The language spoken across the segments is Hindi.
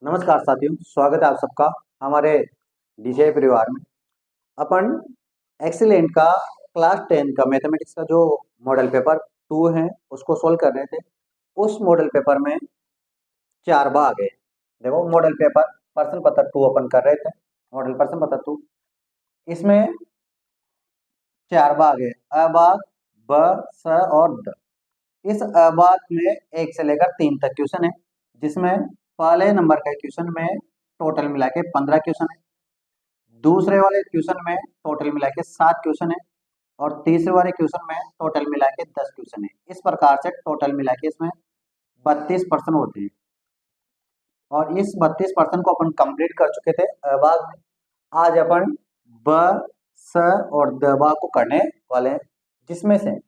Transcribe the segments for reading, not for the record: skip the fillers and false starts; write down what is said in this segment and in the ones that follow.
नमस्कार साथियों, स्वागत है आप सबका हमारे डीजे परिवार में। अपन एक्सीलेंट का क्लास 10 का मैथमेटिक्स का जो मॉडल पेपर 2 है उसको सोल्व कर रहे थे। उस मॉडल पेपर में 4 भाग है। देखो, मॉडल पेपर प्रश्न पत्र 2 अपन कर रहे थे। मॉडल प्रश्न पत्र 2, इसमें 4 भाग है, अ भाग, ब, स और द। इस अ भाग में 1 से लेकर 3 तक क्वेश्चन है, जिसमें पहले नंबर के क्वेश्चन में टोटल मिला के 15 क्वेश्चन है, दूसरे वाले क्वेश्चन में टोटल मिला के 7 क्वेश्चन है और तीसरे वाले क्वेश्चन में टोटल मिला के 10 क्वेश्चन है। इस प्रकार से टोटल मिला के इसमें 32 प्रश्न होते हैं और इस 32 प्रश्न को अपन कंप्लीट कर चुके थे अ भाग में। आज अपन ब, स और द भाग को करने वाले हैं, जिसमें से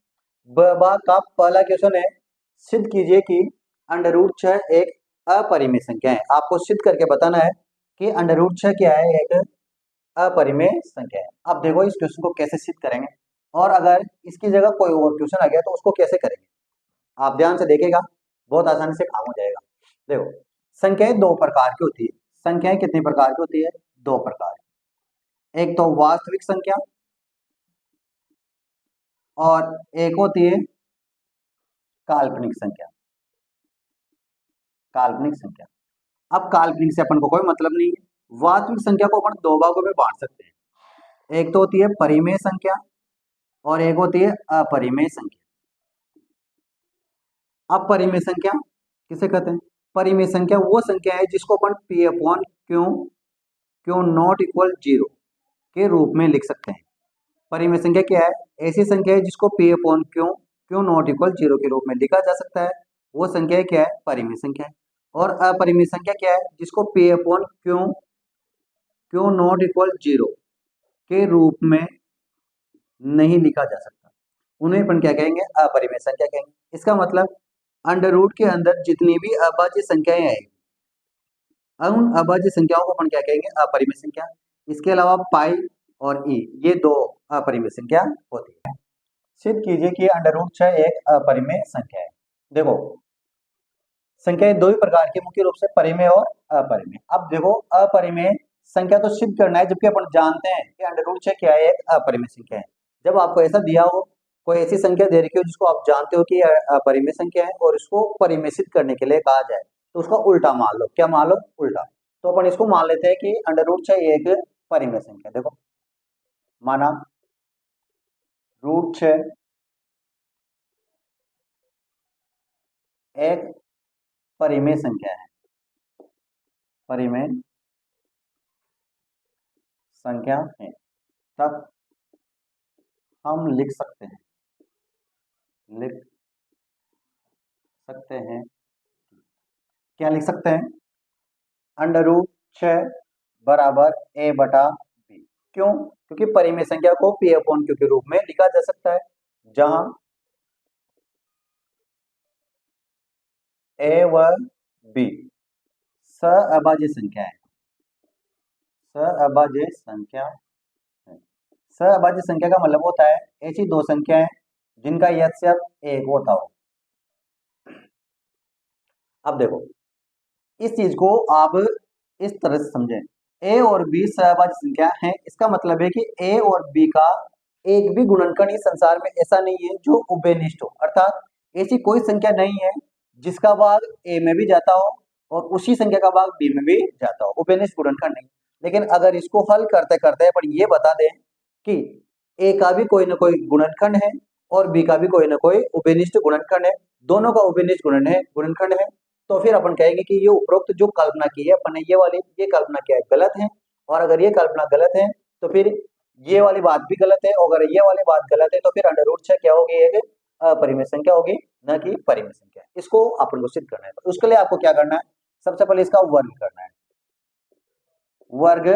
ब भाग का पहला क्वेश्चन है, सिद्ध कीजिए कि अंडर रूट 6 एक अपरिमेय संख्या है। आपको सिद्ध करके बताना है कि अंडर रूट 6 क्या है, एक अपरिमेय संख्या है। अब देखो इस क्वेश्चन को कैसे सिद्ध करेंगे और अगर इसकी जगह कोई और क्वेश्चन आ गया तो उसको कैसे करेंगे। आप ध्यान से देखेगा, बहुत आसानी से काम हो जाएगा। देखो, संख्याएं दो प्रकार की होती है। संख्याएं कितनी प्रकार की होती है? दो प्रकार। एक तो वास्तविक संख्या और एक होती है काल्पनिक संख्या। काल्पनिक संख्या, अब काल्पनिक से अपन को कोई मतलब नहीं है। वास्तविक संख्या को अपन दो भागों में बांट सकते हैं। एक तो होती है परिमेय संख्या और एक होती है अपरिमेय संख्या। अपरिमेय संख्या किसे कहते हैं? परिमेय संख्या वो संख्या है जिसको अपन P upon Q Q not equal zero के रूप में लिख सकते हैं। परिमेय संख्या क्या है? ऐसी संख्या है जिसको P upon Q Q not equal zero के रूप में लिखा जा सकता है। वो संख्या क्या है? परिमेय संख्या है। और अपरिमेय संख्या क्या है? जिसको P upon Q Q not equal zero के रूप में नहीं लिखा जा सकता, उन्हें अपन क्या कहेंगे? अपरिमेय संख्या कहेंगे। इसका मतलब अंडर रूट के अंदर जितनी भी अभाज्य संख्याएं आएगी, उन अभाज्य संख्याओं को अपन क्या कहेंगे? अपरिमेय संख्या। इसके अलावा पाई और ई, ये दो अपरिमेय संख्या होती है। सिद्ध कीजिए कि अंडर रूट 6 एक अपरिमेय संख्या है। देखो, संख्याएं दो ही प्रकार की, मुख्य रूप से परिमेय और अपरिमेय। अब देखो, अपरिमेय संख्या तो सिद्ध करना है, जबकि अपन जानते हैं कि अंडर रूट 6 क्या है? एक अपरिमेय संख्या है। जब आपको ऐसा दिया हो, कोई ऐसी संख्या दे रखी हो जिसको आप जानते हो कि अपरिमेय संख्या है और इसको परिमेय सिद्ध करने के लिए कहा जाए, तो उसका उल्टा मान लो। क्या मान लो? उल्टा। तो अपन इसको मान लेते हैं कि अंडर रूट 6 एक परिमेय संख्या। देखो, माना रूट 6 एक परिमेय संख्या है। परिमेय संख्या है, तब हम लिख सकते हैं क्या लिख सकते हैं? अंडर रूट 6 बराबर ए बटा बी। क्यों? क्योंकि परिमेय संख्या को पी अपॉन क्यू के रूप में लिखा जा सकता है, जहां ए व बी सअभाज्य संख्या है। सअभाज्य संख्या है। सअभाज्य संख्या का मतलब होता है ऐसी दो संख्याएं जिनका यद्यप एक होता हो। अब देखो, इस चीज को आप इस तरह से समझें, ए और बी सहभाज्य संख्या है। इसका मतलब है कि ए और बी का एक भी गुणनखंड इस संसार में ऐसा नहीं है जो उभयनिष्ठ हो, अर्थात ऐसी कोई संख्या नहीं है जिसका भाग ए में भी जाता हो और उसी संख्या का भाग बी में भी जाता हो। उभयनिष्ठ गुणनखंड नहीं। लेकिन अगर इसको हल करते करते अपन ये बता दें कि ए का भी कोई ना कोई गुणनखंड है और बी का भी कोई ना कोई उभयनिष्ठ गुणनखंड है, दोनों का उभयनिष्ठ गुणनखंड है, तो फिर अपन कहेंगे कि ये उपरोक्त जो कल्पना की है अपन ने, ये कल्पना क्या है? गलत है। और अगर ये कल्पना गलत है तो फिर ये वाली बात भी गलत है, और अगर ये वाली बात गलत है तो फिर अंडर रूट 6 क्या होगी? एक अपरिमेय संख्या होगी, न कि परिमेय संख्या। इसको अपन को सिद्ध करना है। तो उसके लिए आपको क्या करना है? सबसे पहले इसका वर्ग करना है। वर्ग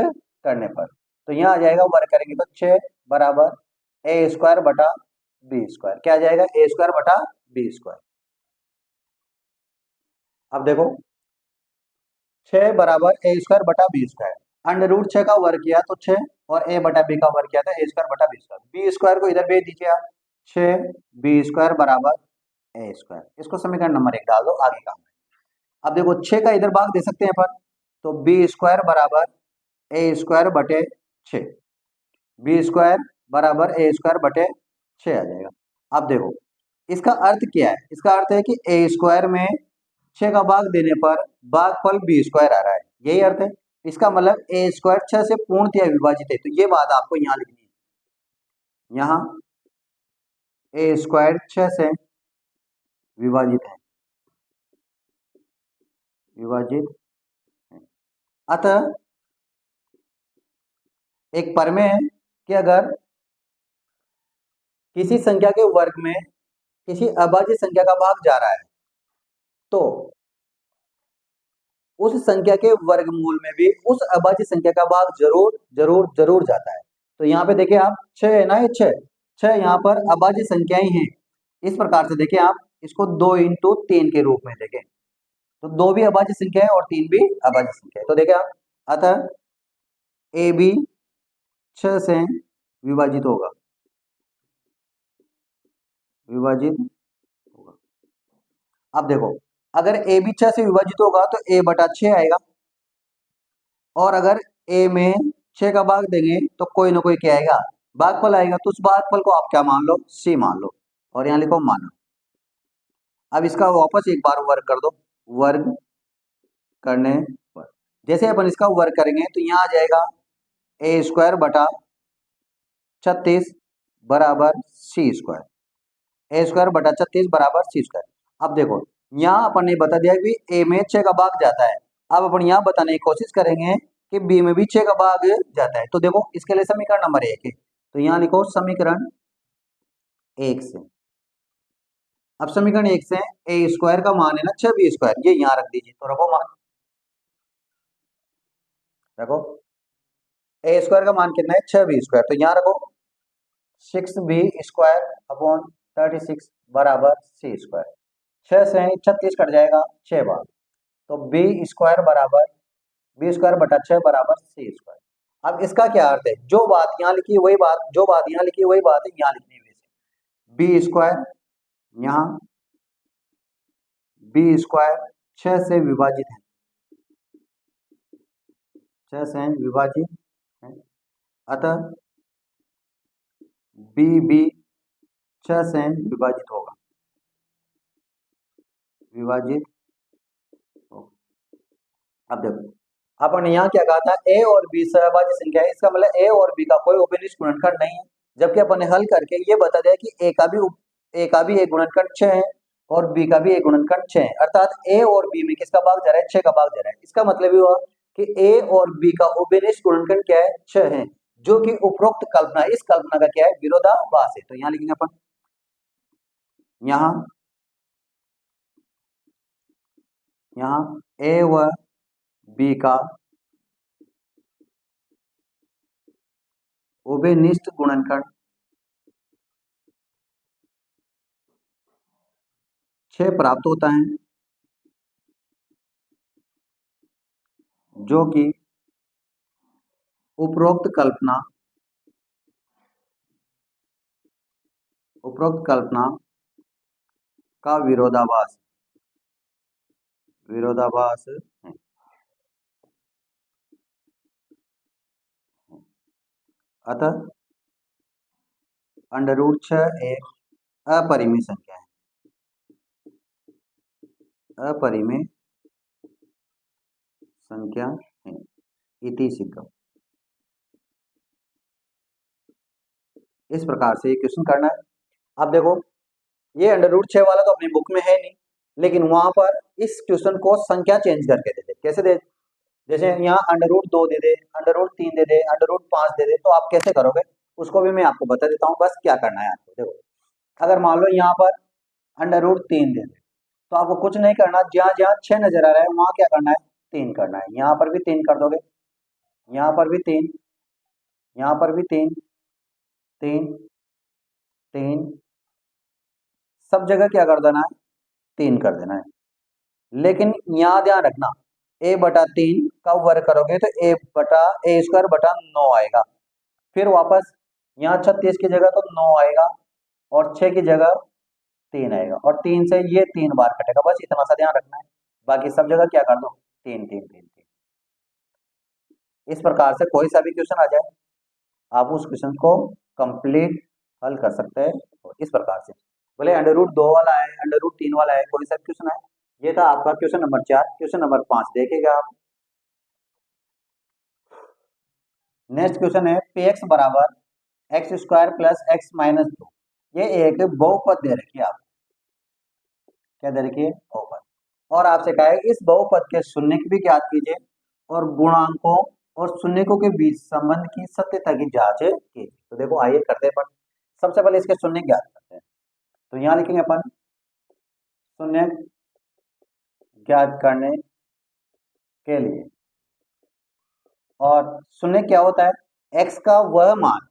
करने पर तो यहाँ आ जाएगा, वर्ग करेंगे तो 6 बराबर ए स्क्वायर बटा बी स्क्वायर। क्या आ जाएगा? ए स्क्वायर बटा बी स्क्वायर। अब देखो, 6 बराबर ए स्क्वायर बटा बी स्क्वायर। अंडर रूट 6 का वर्ग किया तो 6 और ए बटा बी का वर्ग किया था ए स्क्वायर बटा बी स्क्वायर। बी स्क्वायर को इधर भेज दीजिए आप, 6 बी स्क्वायर बराबर ए स्क्वायर। इसको समीकरण नंबर 1 डाल दो, आगे काम है। अब देखो, 6 का इधर भाग दे सकते हैं अपन, तो बी स्क्वायर बराबर ए स्क्वायर बटे 6, बी स्क्वायर बराबर ए स्क्वायर बटे 6 आ जाएगा। अब देखो इसका अर्थ क्या है, इसका अर्थ है कि ए स्क्वायर में 6 का भाग देने पर भागफल बी स्क्वायर आ रहा है, यही अर्थ है। इसका मतलब ए स्क्वायर 6 से पूर्णतः विभाजित है, तो ये बात आपको यहाँ लिखनी है। यहाँ ए स्क्वायर 6 से विभाजित है, विभाजित है। अतः एक प्रमेय है कि अगर किसी संख्या के वर्ग में किसी अभाज्य संख्या का भाग जा रहा है तो उस संख्या के वर्गमूल में भी उस अभाज्य संख्या का भाग जरूर जरूर जरूर जाता है। तो यहाँ पे देखिए आप 6 है ना, ये 6 यहाँ पर अभाज्य संख्याएं हैं। इस प्रकार से देखिए आप इसको 2 इंटू 3 के रूप में देखें, तो 2 भी अभाज्य संख्या है और 3 भी अभाज्य संख्या है। तो देखिए आप, अतः ए बी 6 से विभाजित होगा, विभाजित होगा। अब देखो अगर ए बी 6 से विभाजित होगा तो ए बटा 6 आएगा, और अगर ए में 6 का भाग देंगे तो कोई ना कोई क्या आएगा, भागफल आएगा। तो उस भागफल को आप क्या मान लो, सी मान लो, और यहाँ लिखो माना। अब इसका वापस एक बार वर्ग कर दो, वर्ग करने पर जैसे अपन इसका वर्ग करेंगे तो यहाँ आ जाएगा ए स्क्वायर बटा 36 बराबर सी स्क्वायर, ए स्क्वायर बटा 36 बराबर सी स्क्वायर। अब देखो यहाँ अपन ने बता दिया कि ए में 6 का भाग जाता है, अब अपन यहाँ बताने की कोशिश करेंगे कि बी में भी 6 का भाग जाता है। तो देखो इसके लिए समीकरण नंबर 1 है, तो यहाँ लिखो समीकरण 1 से। अब समीकरण 1 से ए स्क्वायर का मान है ना 6 बी स्क्वायर, ये यहाँ रख दीजिए, तो रखो मान, रखो ए स्क्वायर का मान कितना है 6 बी स्क्वायर, तो यहाँ रखो 6 बी स्क्वायर अपॉन 36 बराबर सी स्क्वायर। 6 से 36 कट जाएगा 6 बार, तो बी स्क्वायर बराबर बी स्क्वायर बटा 6 बराबर सी स्क्वायर। अब इसका क्या अर्थ है, जो बात यहाँ लिखी वही बात, जो बात यहाँ लिखी वही बात है यहाँ लिखनी है। बी स्क्वायर यहाँ बी स्क्वायर 6 से विभाजित है, 6 से विभाजित है, अतः बी बी 6 से विभाजित होगा, विभाजित होगा। अब देखो अपन यहाँ क्या कहा था, ए और बी सहभाज्य संख्या है, इसका मतलब ए और बी का कोई उपनिष्ठ गुणनखंड नहीं है। जबकि अपन ने हल करके ये बता दिया कि ए का भी एक गुणनखंड 6 है और बी का भी एक गुणनखंड 6 है, अर्थात ए और बी में किसका भाग जा रहा है, 6 का भाग जा रहा है। इसका मतलब ये हुआ कि ए और बी का उपनिष्ठ गुणनखंड क्या है, 6 है, जो कि उपरोक्त कल्पना, इस कल्पना का क्या है, विरोधाभास है। तो यहाँ लिखेंगे अपन, यहाँ ए व बी का उभयनिष्ठ गुणनखंड 6 प्राप्त होता है, जो कि उपरोक्त कल्पना का विरोधाभास है। अतः अंडर रूट 6 एक अपरिमेय संख्या है, अपरिमेय संख्या है, इति सिद्धम। इस प्रकार से क्वेश्चन करना है। अब देखो ये अंडर रूट 6 वाला तो अपनी बुक में है नहीं, लेकिन वहां पर इस क्वेश्चन को संख्या चेंज करके दे दे, कैसे दे, जैसे यहाँ अंडर रूट 2 दे दे, अंडर रूट 3 दे दे, अंडर रूट 5 दे दे, तो आप कैसे करोगे उसको भी मैं आपको बता देता हूँ। बस क्या करना है आपको, देखो अगर मान लो यहाँ पर अंडर रूट 3 दे दे तो आपको कुछ नहीं करना, जहाँ जहाँ 6 नजर आ रहा है वहां क्या करना है, 3 करना है। यहाँ पर भी 3 कर दोगे, यहाँ पर भी 3, यहाँ पर भी 3, 3, 3, सब जगह क्या कर देना है, 3 कर देना है। लेकिन यहाँ ध्यान रखना, a बटा 3 का वर्ग करोगे तो ए स्क्वायर बटा 9 आएगा, फिर वापस यहाँ 36 की जगह तो 9 आएगा और 6 की जगह 3 आएगा, और 3 से ये 3 बार कटेगा, बस इतना सा ध्यान रखना है। बाकी सब जगह क्या कर दो, 3 3 3 3। इस प्रकार से कोई सा भी क्वेश्चन आ जाए, आप उस क्वेश्चन को कंप्लीट हल कर सकते हैं। तो इस प्रकार से बोले अंडर रूट 2 वाला है, अंडर रूट 3 वाला है, कोई सा क्वेश्चन है। ये था आपका क्वेश्चन नंबर 4। क्वेश्चन नंबर 5 देखेगा आप। नेक्स्ट क्वेश्चन है पी एक्स बराबर x square plus x minus 2। ये एक बहुपद दे रखी है आप, क्या दे रखी है, बहुपद। और आपसे कहा है इस बहुपद के शून्य भी ज्ञात कीजिए और गुणांकों और शून्यकों के बीच संबंध की सत्यता की जांच कीजिए। तो देखो आइए करते हैं अपन। सबसे पहले इसके शून्य ज्ञात करते हैं। तो यहाँ लिखेंगे अपन शून्य ज्ञात करने के लिए, और शून्य क्या होता है, x का वह मान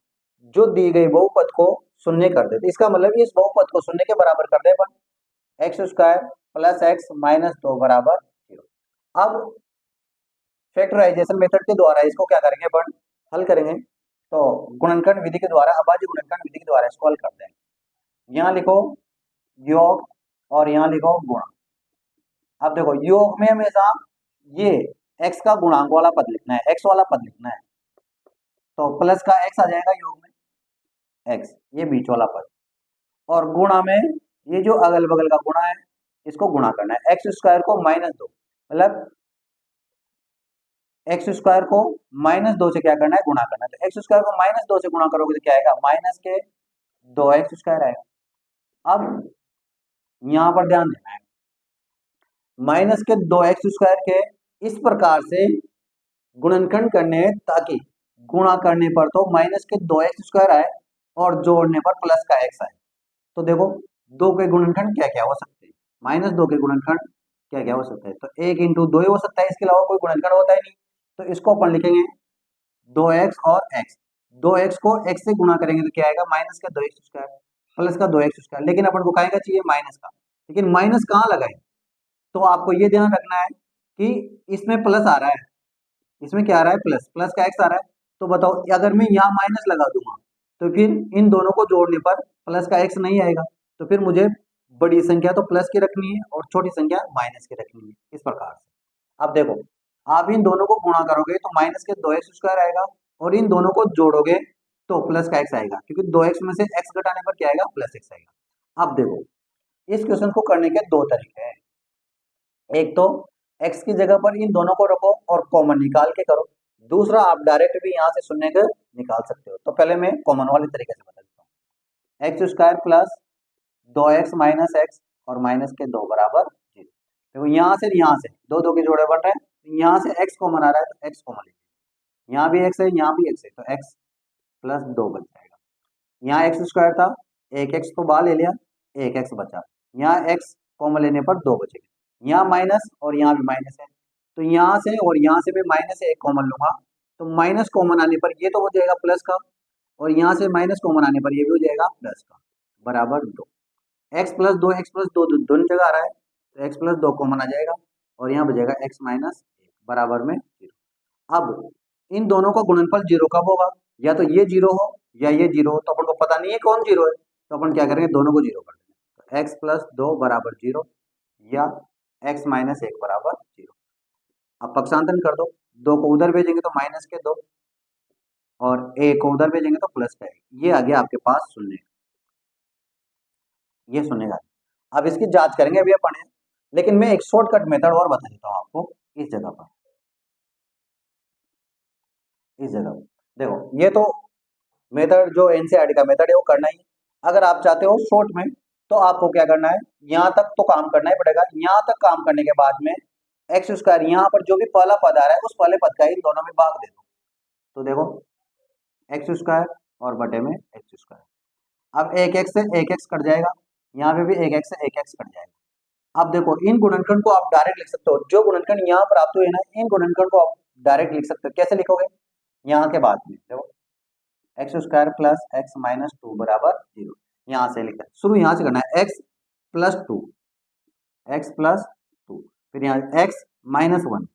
जो दी गई बहुपद को शून्य कर देते। इसका मतलब इस बहुपद को शून्य के बराबर कर दे अपन, x square plus x minus 2 बराबर 0। अब फैक्टराइजेशन मेथड के द्वारा इसको क्या करेंगे अपन, हल करेंगे। तो गुणनखंड विधि के द्वारा, अभाज्य गुणनखंड विधि के द्वारा इसको हल करते हैं। यहाँ लिखो योग और यहाँ लिखो गुणा। अब देखो योग में हमेशा ये x का गुणांक वाला पद लिखना है, x वाला पद लिखना है। तो प्लस का x आ जाएगा योग में x, ये बीच वाला पद। और गुणा में ये जो अगल बगल का गुणा है इसको गुणा करना है। एक्स स्क्वायर को माइनस 2, मतलब एक्स स्क्वायर को माइनस 2 से क्या करना है, गुणा करना है। तो एक्स स्क्वायर को माइनस 2 से गुणा करोगे तो क्या आएगा, माइनस के 2x स्क्वायर आएगा। अब यहां पर ध्यान देना है, माइनस के 2x स्क्वायर के इस प्रकार से गुणनखंड करने हैं ताकि गुणा करने पर तो माइनस के 2x स्क्वायर आए और जोड़ने पर प्लस का x आए। तो देखो दो के गुणनखंड क्या क्या हो सकते हैं, माइनस 2 के गुणनखंड क्या क्या हो सकते हैं, तो 1 इंटू 2 ही हो सकता है, इसके अलावा कोई गुणनखंड होता ही नहीं। तो इसको अपन लिखेंगे 2x और x, 2x को x से गुणा करेंगे तो क्या आएगा, माइनस का 2x स्क्वायर प्लस का 2x स्क्वायर। लेकिन अपन को कहेगा चाहिए माइनस का, लेकिन माइनस कहाँ लगाए, तो आपको ये ध्यान रखना है कि इसमें प्लस आ रहा है, इसमें क्या आ रहा है, प्लस, प्लस का x आ रहा है। तो बताओ अगर मैं यहाँ माइनस लगा दूंगा तो फिर इन दोनों को जोड़ने पर प्लस का x नहीं आएगा। तो फिर मुझे बड़ी संख्या तो प्लस की रखनी है और छोटी संख्या माइनस की रखनी है, इस प्रकार से। अब देखो आप इन दोनों को गुणा करोगे तो माइनस के 2x स्क्वायर आएगा और इन दोनों को जोड़ोगे तो प्लस का x आएगा, क्योंकि 2x में से x घटाने पर क्या आएगा, प्लस x आएगा। अब देखो इस क्वेश्चन को करने के दो तरीके हैं, एक तो x की जगह पर इन दोनों को रखो और कॉमन निकाल के करो, दूसरा आप डायरेक्ट भी यहाँ से शून्य को निकाल सकते हो। तो पहले मैं कॉमन वाले तरीके से बता देता हूँ, x square plus 2x minus x और माइनस के 2 बराबर 0। देखो यहाँ से दो दो के जोड़े बन रहे हैं, यहाँ से x कॉमन आ रहा है तो x कॉमन लेंगे, यहाँ भी x है यहाँ भी x है तो x प्लस 2 बच जाएगा। यहाँ एक्स स्क्वायर था, एक x तो बाहर ले लिया, एक x बचा, यहाँ x कॉमन लेने पर 2 बचेगा। यहाँ माइनस और यहाँ भी माइनस है, तो यहाँ से और यहाँ से मैं माइनस एक कॉमन लूंगा, तो माइनस कॉमन आने पर ये तो हो जाएगा प्लस का, और यहाँ से माइनस कॉमन आने पर ये भी हो जाएगा प्लस का, बराबर 2। एक्स प्लस 2 दोनों जगह आ रहा है तो एक्स प्लस 2 कॉमन आ जाएगा और यहाँ बचेगा एक्स माइनस 1 बराबर में 0। अब इन दोनों का गुणनफल 0 कब होगा, या तो ये 0 हो या ये 0 हो, तो अपन को पता नहीं है कौन 0 है, तो अपन क्या करेंगे, दोनों को 0 कर देंगे। तो एक्स प्लस 2 बराबर 0 या एक्स माइनस 1 बराबर 0। अब पक्षांतरण कर दो, 2 को उधर भेजेंगे तो माइनस के 2 और 1 को उधर भेजेंगे तो प्लस का 1, ये आ गया आपके पास शून्य, ये सुनेगा। अब इसकी जांच करेंगे अभी अपन, लेकिन मैं एक शॉर्टकट मेथड और बता देता हूँ आपको इस जगह पर, इस जगह देखो ये तो मेथड जो एनसीईआरटी का मेथड है वो करना ही। अगर आप चाहते हो शॉर्ट में तो आपको क्या करना है, यहाँ तक तो काम करना ही पड़ेगा। यहाँ तक काम करने के बाद में एक्स स्क्वायर, यहाँ पर जो भी पहला पद आ रहा है उस पहले पद का इन दोनों में भाग दे दो, तो देखो एक्स स्क्वायर और बटे में एक्स स्क्वायर। अब एक एक्स से एक एक्स कट जाएगा, यहाँ पे भी एक एक्स से एक एक्स कट जाएगा। अब देखो इन गुणनखंड को आप डायरेक्ट लिख सकते हो, जो गुणनखंड यहाँ प्राप्त हुए ना इन गुणनखंड को आप डायरेक्ट लिख सकते हो। कैसे लिखोगे, यहाँ के बाद में देखो x square plus x minus 2 बराबर 0, यहाँ से लिखा शुरू, यहाँ से करना है एक्स प्लस 2, एक्स प्लस 2, फिर यहाँ एक्स माइनस 1,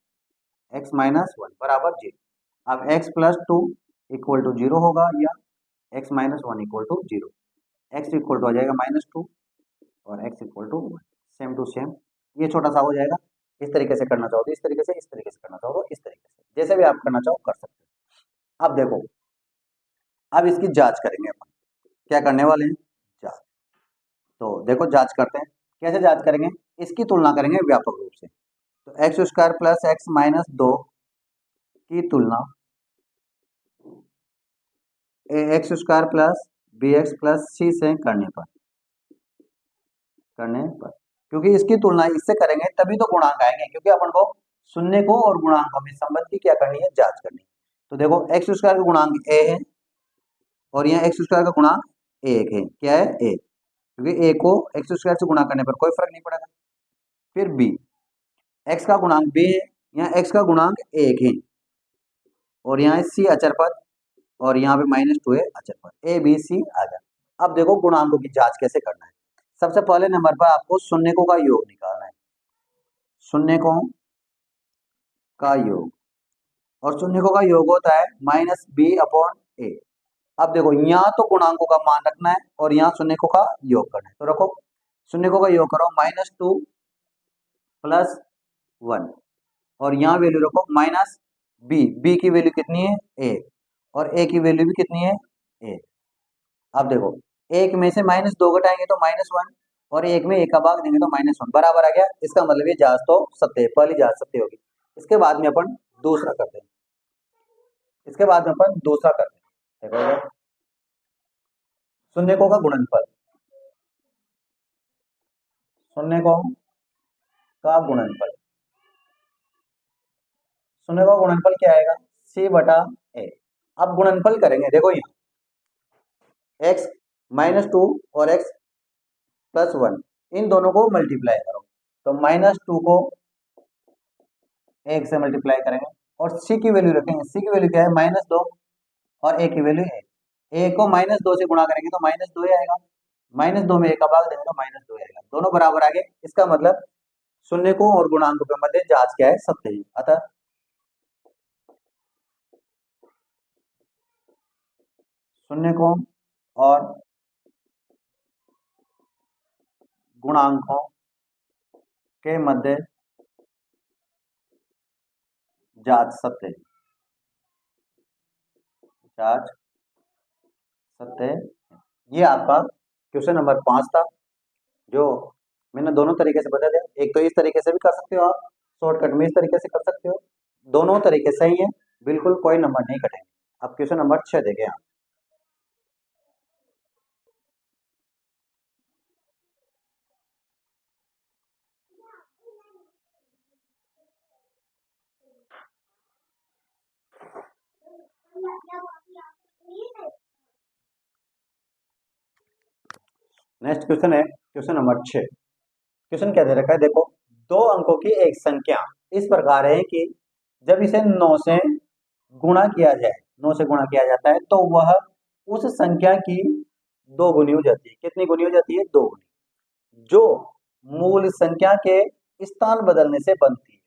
एक्स माइनस 1 बराबर 0। अब एक्स प्लस 2 इक्वल टू 0 होगा या x minus 1 equal to 0, x equal to आ जाएगा -2 और x equal to 1, same to same. ये छोटा सा हो जाएगा। इस तरीके से करना चाहो तो इस तरीके से, इस तरीके से करना चाहो तो इस तरीके से। जैसे भी आप करना चाहो कर सकते हो। अब देखो, अब इसकी जांच करेंगे अपन, क्या करने वाले हैं, जांच। तो देखो जांच करते हैं, कैसे जांच करेंगे, इसकी तुलना करेंगे व्यापक रूप से। तो x square plus x minus 2 की तुलना x square plus B x plus C से करने पर, क्योंकि इसकी तुलना इससे करेंगे तभी तो गुणांक आएंगे, क्योंकि अपन को शून्य को और गुणांकों में संबंध की क्या करनी है, जांच करनी है। तो देखो एक्स स्क्वायर का गुणांक ए है और यहाँ एक्स स्क्वायर का गुणांक एक है, क्या है, ए, क्योंकि ए को एक्स स्क्वायर से गुणा करने पर कोई फर्क नहीं पड़ेगा। फिर बी, एक्स का गुणांक बी है, यहाँ एक्स का गुणांक एक है और यहाँ सी अचर पद और यहाँ पे -2 है अचर पद, ए बी सी आ जाए। अब देखो गुणांकों की जांच कैसे करना है। सबसे पहले नंबर पर आपको शून्यकों का योग निकालना है, शून्यकों का योग, और शून्यकों का योग होता है -b/a। अब देखो यहाँ तो गुणांकों का मान रखना है और यहाँ शून्यकों का योग करना है, तो रखो शून्यकों का योग करो, -2 + 1 और यहाँ वैल्यू रखो -b की वैल्यू कितनी है, a, और a की वैल्यू भी कितनी है, a। अब देखो एक में से -2 घटाएंगे तो -1 और एक में एक का भाग देंगे तो -1 बराबर आ गया। इसका मतलब ये जांच तो सत्य है, पहली जांच सत्य होगी। इसके बाद में अपन दूसरा करते हैं, इसके बाद में अपन दूसरा करते हैं। देखो शून्यकों का गुणनफल, शून्यकों का गुणनफल, शून्यकों का गुणनफल क्या आएगा, c/a। अब गुणनफल करेंगे, देखो यहाँ x -2 और x + 1 इन दोनों को मल्टीप्लाई करो, तो -2 को 1 से मल्टीप्लाई करेंगे और c की वैल्यू रखेंगे, c की वैल्यू क्या है, -2 और a की वैल्यू है, a को -2 से गुणा करेंगे तो -2 ही आएगा, -2 में a का भाग देंगे तो -2 आएगा, दोनों बराबर आ गए। इसका मतलब शून्यकों और गुणांकों के मध्य जांच क्या है, सत्य है। अतः शून्यकों और गुणांकों के मध्य जांच सत्य है, जांच सत्य है। ये आपका क्वेश्चन नंबर 5 था, जो मैंने दोनों तरीके से बता दिया। एक तो इस तरीके से भी कर सकते हो आप, शॉर्टकट में इस तरीके से कर सकते हो, दोनों तरीके सही है, बिल्कुल कोई नंबर नहीं कटेंगे। अब क्वेश्चन नंबर 6 देखें आप। नेक्स्ट क्वेश्चन है क्वेश्चन नंबर 6। क्वेश्चन क्या दे रखा है, देखो दो अंकों की एक संख्या इस प्रकार है कि जब इसे 9 से गुणा किया जाए, 9 से गुणा किया जाता है तो वह उस संख्या की 2 गुनी हो जाती है। कितनी गुनी हो जाती है, 2 गुनी, जो मूल संख्या के स्थान बदलने से बनती है।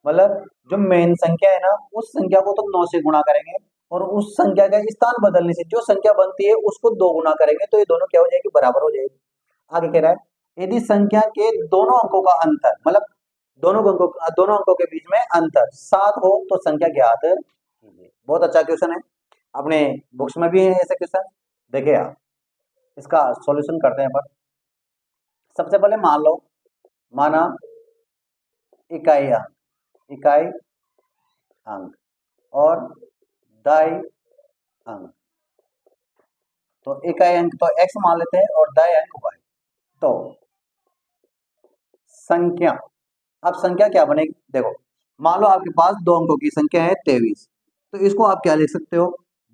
मतलब जो मेन संख्या है ना, उस संख्या को तुम 9 से गुणा करेंगे और उस संख्या का स्थान बदलने से जो संख्या बनती है उसको 2 गुना करेंगे तो ये दोनों क्या हो जाएगी, बराबर हो जाएगी। आगे कह रहा है यदि संख्या के दोनों अंकों का अंतर, मतलब दोनों अंकों के बीच में अंतर 7 हो तो संख्या ज्ञात कीजिए। बहुत अच्छा क्वेश्चन है, अपने बुक्स में भी है ऐसे क्वेश्चन। देखिए आप इसका सॉल्यूशन करते हैं अपन। सबसे पहले मान लो, माना इकाई अंक, इकाई अंक और दाई अंक, तो इकाई अंक तो x मान लेते हैं और दाई अंक y। तो संख्या, अब संख्या क्या बनेगी, देखो मान लो आपके पास दो अंकों की संख्या है 23, तो इसको आप क्या लिख सकते हो,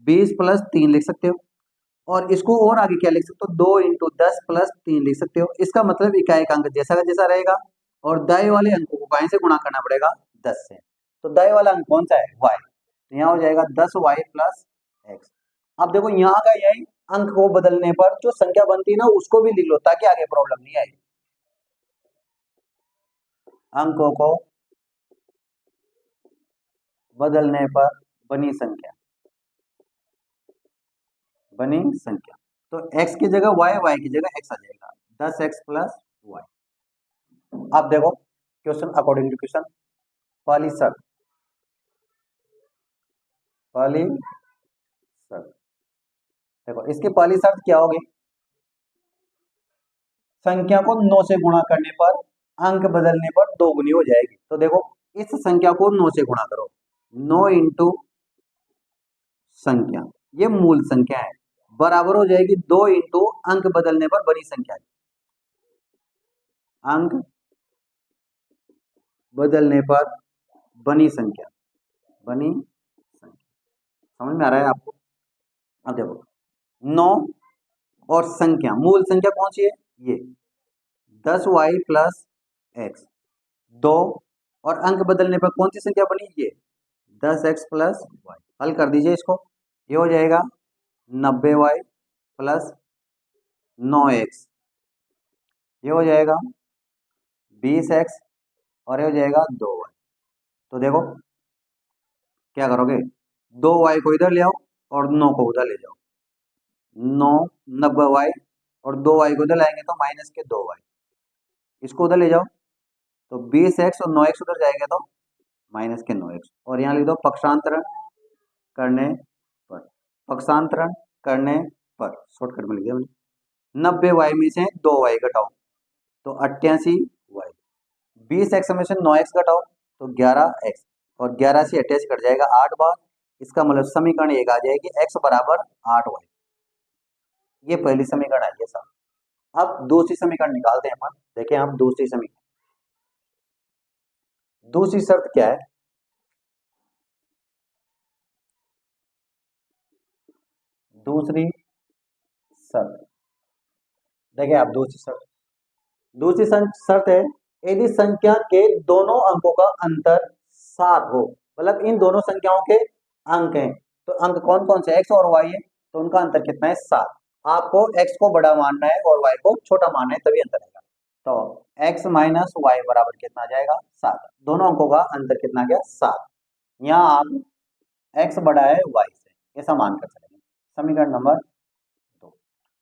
20 + 3 लिख सकते हो, और इसको और आगे क्या लिख सकते हो, 2 × 10 + 3 लिख सकते हो। इसका मतलब इकाई का अंक जैसा का जैसा रहेगा और दाएं वाले अंकों को बाएं से गुणा करना पड़ेगा 10 से। तो दाएं वाला अंक कौन सा है, y, तो यहाँ हो जाएगा 10y + x। अब देखो यहाँ का यही अंक को बदलने पर जो संख्या बनती है ना उसको भी लिख लो ताकि आगे प्रॉब्लम नहीं आए। अंकों को बदलने पर बनी संख्या, बनी संख्या, तो x की जगह y, y की जगह x आ जाएगा, 10x + y। अब देखो क्वेश्चन अकॉर्डिंग टू क्वेश्चन, पहली शर्त पहली शर्त, देखो इसकी पहली शर्त क्या होगी, संख्या को 9 से गुणा करने पर अंक बदलने पर दोगुनी हो जाएगी। तो देखो इस संख्या को 9 से गुणा करो, 9 इंटू संख्या, ये मूल संख्या है, बराबर हो जाएगी 2 इंटू अंक बदलने पर बड़ी संख्या, अंक बदलने पर बनी संख्या, बनी संख्या। समझ में आ रहा है आपको? अब देखो 9 और संख्या, मूल संख्या कौन सी है, ये 10y प्लस एक्स, 2 और अंक बदलने पर कौन सी संख्या बनी, ये 10x प्लस वाई। हल कर दीजिए इसको, ये हो जाएगा 90y प्लस 9x, ये हो जाएगा 20x और ये हो जाएगा 2y। तो देखो क्या करोगे, 2y को इधर ले आओ और 9 को उधर ले जाओ, 9 90y और 2y को इधर लाएंगे तो माइनस के 2y, इसको उधर ले जाओ तो 20x और 9x उधर जाएगा तो माइनस के 9x, और यहाँ लिख दो पक्षांतरण करने पर, पक्षांतरण करने पर, शॉर्टकट में लिख दिया मैंने। 90y में से 2y घटाओ तो 88y, 20x में से 9x घटाओ तो 11x, और 11 से 88 कट जाएगा 8 बार, इसका मतलब समीकरण एक आ जाएगी x बराबर 8y। ये पहली समीकरण है ये सब। अब दूसरी समीकरण निकालते हैं अपन, देखें हम दूसरी समीकरण, दूसरी शर्त क्या है, दूसरी शर्त देखिए आप, दूसरी शर्त है, यदि संख्या के दोनों अंकों का अंतर 7 हो, मतलब इन दोनों संख्याओं के अंक हैं, तो अंक कौन कौन से, x और y है, तो उनका अंतर कितना है, 7। आपको x को बड़ा मानना है और y को छोटा मानना है, तभी अंतर आएगा। तो x माइनस वाई बराबर कितना आ जाएगा, 7। दोनों अंकों का अंतर कितना आ गया, 7। यहाँ आप x बड़ा है y से, ऐसा मानकर चलेंगे। समीकरण नंबर 2।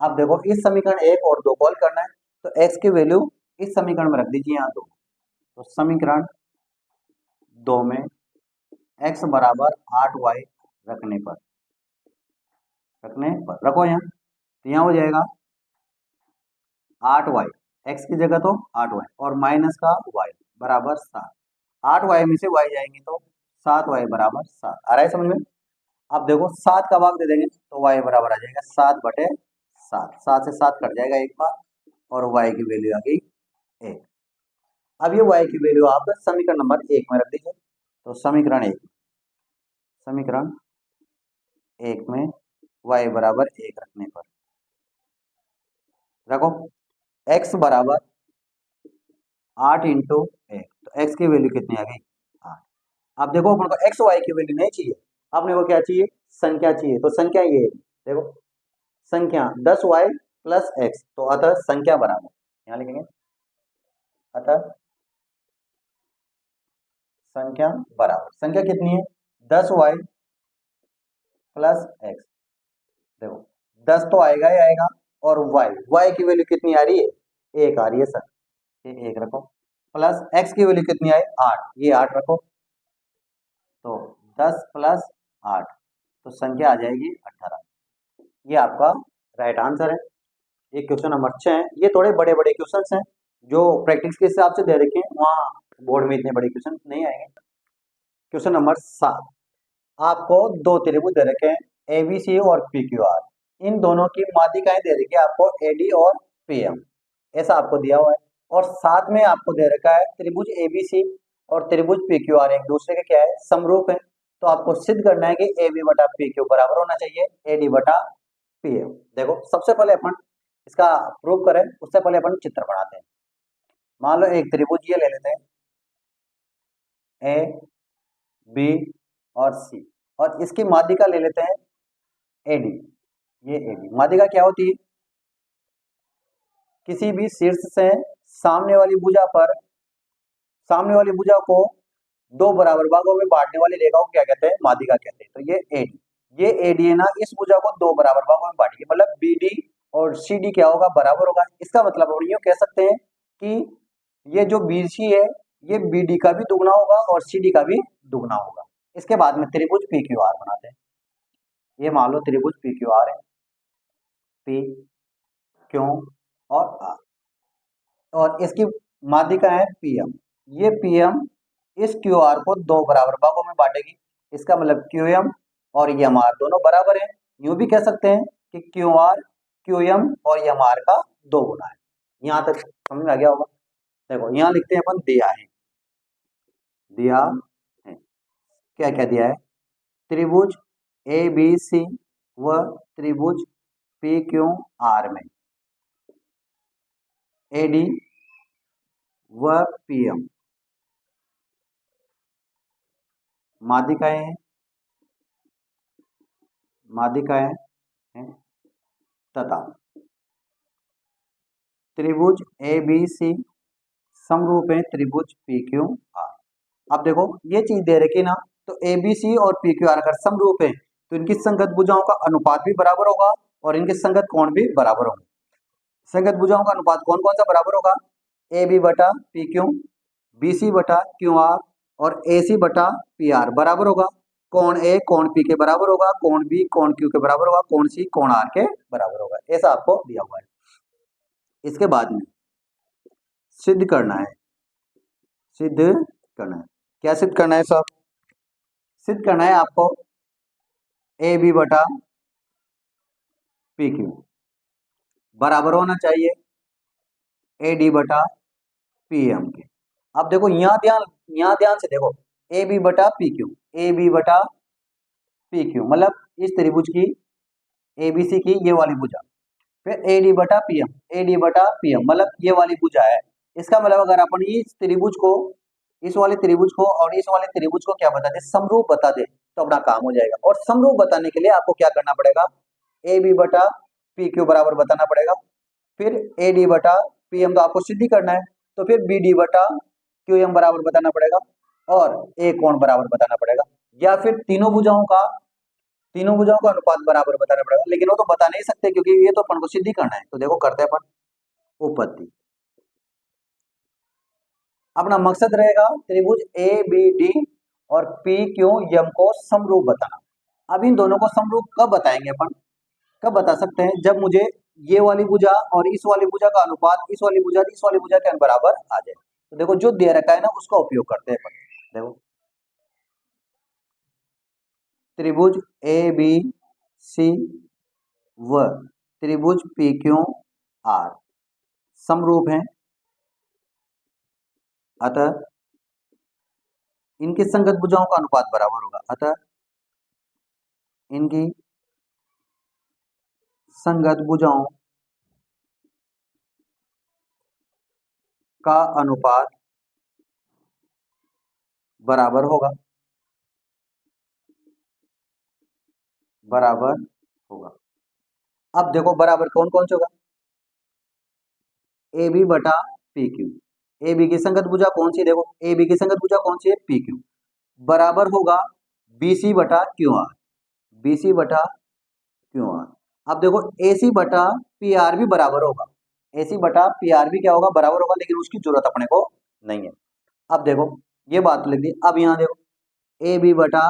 अब देखो इस समीकरण 1 और 2 को हल करना है, तो x की वैल्यू इस समीकरण में रख दीजिए, यहाँ 2, तो समीकरण 2 में x बराबर 8y रखने पर रखो यहाँ, तो यहाँ हो जाएगा 8y, x की जगह तो 8y और माइनस का y बराबर 7, 8y में से y जाएंगे तो 7y बराबर 7। आ रहा है समझ में? अब देखो 7 का भाग दे देंगे तो y बराबर आ जाएगा 7/7, 7 से 7 कट जाएगा एक बार, और y की वैल्यू आ गई 1। अब ये y की वैल्यू आप समीकरण नंबर 1 में रख दीजिए, तो समीकरण 1 में y बराबर 1 रखने पर रखो x बराबर 8 इंटू 1, तो x की वैल्यू कितनी आ गई, 8। अब देखो अपन को x y की वैल्यू नहीं चाहिए, आपने को क्या चाहिए, संख्या चाहिए, तो संख्या ये है, देखो संख्या 10y प्लस x, तो अतः संख्या बराबर, यहाँ लिखेंगे अतः संख्या बराबर, संख्या कितनी है 10y प्लस x, देखो 10 तो आएगा ही आएगा, और y की वैल्यू कितनी आ रही है, 1 आ रही है सर, ये 1 रखो, प्लस x की वैल्यू कितनी आई 8, ये 8 रखो, तो 10 प्लस 8, तो संख्या आ जाएगी 18। ये आपका राइट आंसर है। ये क्वेश्चन नंबर 6 है। ये थोड़े बड़े बड़े क्वेश्चन हैं जो प्रैक्टिस के हिसाब से दे रखे हैं, वहाँ बोर्ड में इतने बड़े क्वेश्चन नहीं आएंगे। क्वेश्चन नंबर 7, आपको दो त्रिभुज दे रखे हैं एबीसी और पीक्यूआर, इन दोनों की माध्यिकाएं दे रखी है आपको एडी और पीएम, ऐसा आपको दिया हुआ है, और साथ में आपको दे रखा है त्रिभुज एबीसी और त्रिभुज पीक्यूआर एक दूसरे के क्या है, समरूप है। तो आपको सिद्ध करना है कि एबी बटा पीक्यू बराबर होना चाहिए एडी बटा पीएम। देखो सबसे पहले अपन इसका प्रूव करें, उससे पहले अपन चित्र बनाते हैं। मान लो एक त्रिभुज ये ले लेते हैं, ए बी और सी, और इसकी माध्यिका ले लेते हैं एडी। ये एडी माध्यिका क्या होती है, किसी भी शीर्ष से सामने वाली भुजा को दो बराबर भागों में बांटने वाली रेखा को क्या कहते हैं, माध्यिका कहते हैं। तो ये एडी है ना, इस भुजा को दो बराबर भागों में बांटिए, मतलब बीडी और सीडी क्या होगा, बराबर होगा। इसका मतलब हम ये कह सकते हैं कि ये जो बीसी है ये बीडी का भी दुगना होगा और सीडी का भी दुगना होगा। इसके बाद में त्रिभुज पी क्यू आर बनाते हैं। ये मान लो त्रिभुज पी क्यू आर है, पी क्यू और आर, और इसकी माध्यिका है पीएम। ये पीएम इस क्यू आर को दो बराबर भागों में बांटेगी। इसका मतलब क्यू एम और एम आर दोनों बराबर है। यूं भी कह सकते हैं कि क्यू आर क्यू एम और एम आर का दो गुना है। यहां तक समझ में आ गया होगा। देखो यहां लिखते हैं अपन दिया है, दिया है, क्या क्या दिया है, त्रिभुज ए बी सी व त्रिभुज पी क्यू आर में ए डी व पी एम माध्यिकाएं हैं, माध्यिकाएं हैं तथा त्रिभुज ए बी सी समरूप है त्रिभुज पी क्यू आर। अब देखो ये चीज दे रखी ना, तो ए बी सी और पी क्यू आर अगर समरूप है तो इनकी संगत भुजाओं का अनुपात भी बराबर होगा और इनके संगत कोण भी बराबर होंगे। संगत भुजाओं का अनुपात कौन कौन सा बराबर होगा, ए बी बटा पी क्यू, बी सी बटा क्यू आर और ए सी बटा पी आर बराबर होगा। कोण ए कोण पी के बराबर होगा, कोण बी कोण क्यू के बराबर होगा, कोण सी कोण आर के बराबर होगा। ऐसा आपको दिया हुआ है। इसके बाद में सिद्ध करना है, सिद्ध करना है, क्या सिद्ध करना है साहब, सिद्ध करना है आपको ए बी बटा पी क्यू बराबर होना चाहिए ए डी बटा पी एम के। अब देखो यहाँ ध्यान से देखो, ए बी बटा पी क्यू, ए बी बटा पी क्यू मतलब इस त्रिभुज की ए बी सी की ये वाली भुजा, फिर ए डी बटा पी एम, ए डी बटा पी एम मतलब ये वाली भुजा है। इसका मतलब अगर अपन इस त्रिभुज को, इस वाले त्रिभुज को और इस वाले त्रिभुज को क्या बता दे, समरूप बता दे, तो अपना काम हो जाएगा। और समरूप बताने के लिए आपको क्या करना पड़ेगा, ए बी बटा पी क्यू बराबर बताना पड़ेगा, फिर ए डी बटा पी एम तो आपको सिद्ध करना है, तो फिर बी डी बटा क्यू एम बराबर बताना पड़ेगा और ए कोण बराबर बताना पड़ेगा, या फिर तीनों भुजाओं का अनुपात बराबर बताना पड़ेगा। लेकिन वो तो बता नहीं सकते क्योंकि ये तो अपन को सिद्ध करना है। तो देखो करते हैं अपन उपपत्ति। अपना मकसद रहेगा त्रिभुज ए बी डी और पी क्यू एम को समरूप बताना। अब इन दोनों को समरूप कब बताएंगे अपन, कब बता सकते हैं, जब मुझे ये वाली भुजा और इस वाली भुजा का अनुपात इस वाली भुजा के बराबर आ जाए। तो देखो जो दे रखा है ना उसका उपयोग करते हैं अपन। देखो त्रिभुज ए बी सी व त्रिभुज पी क्यू आर समरूप हैं, अतः इनकी संगत भुजाओं का अनुपात बराबर होगा, अतः इनकी संगत भुजाओं का अनुपात बराबर होगा, बराबर होगा। अब देखो बराबर कौन कौन से होगा, ए बी बटा पी क्यू, ए बी की संगत भुजा कौन सी, देखो ए बी की संगत भुजा कौन सी है, पी क्यू, बराबर होगा बी सी बटा क्यू आर, बी सी बटा क्यू आर। अब देखो ए सी बटा पी आर भी बराबर होगा, ए सी बटा पी आर भी क्या होगा, बराबर होगा, लेकिन उसकी जरूरत अपने को नहीं है। अब देखो ये बात लिख दी। अब यहाँ देखो ए बी बटा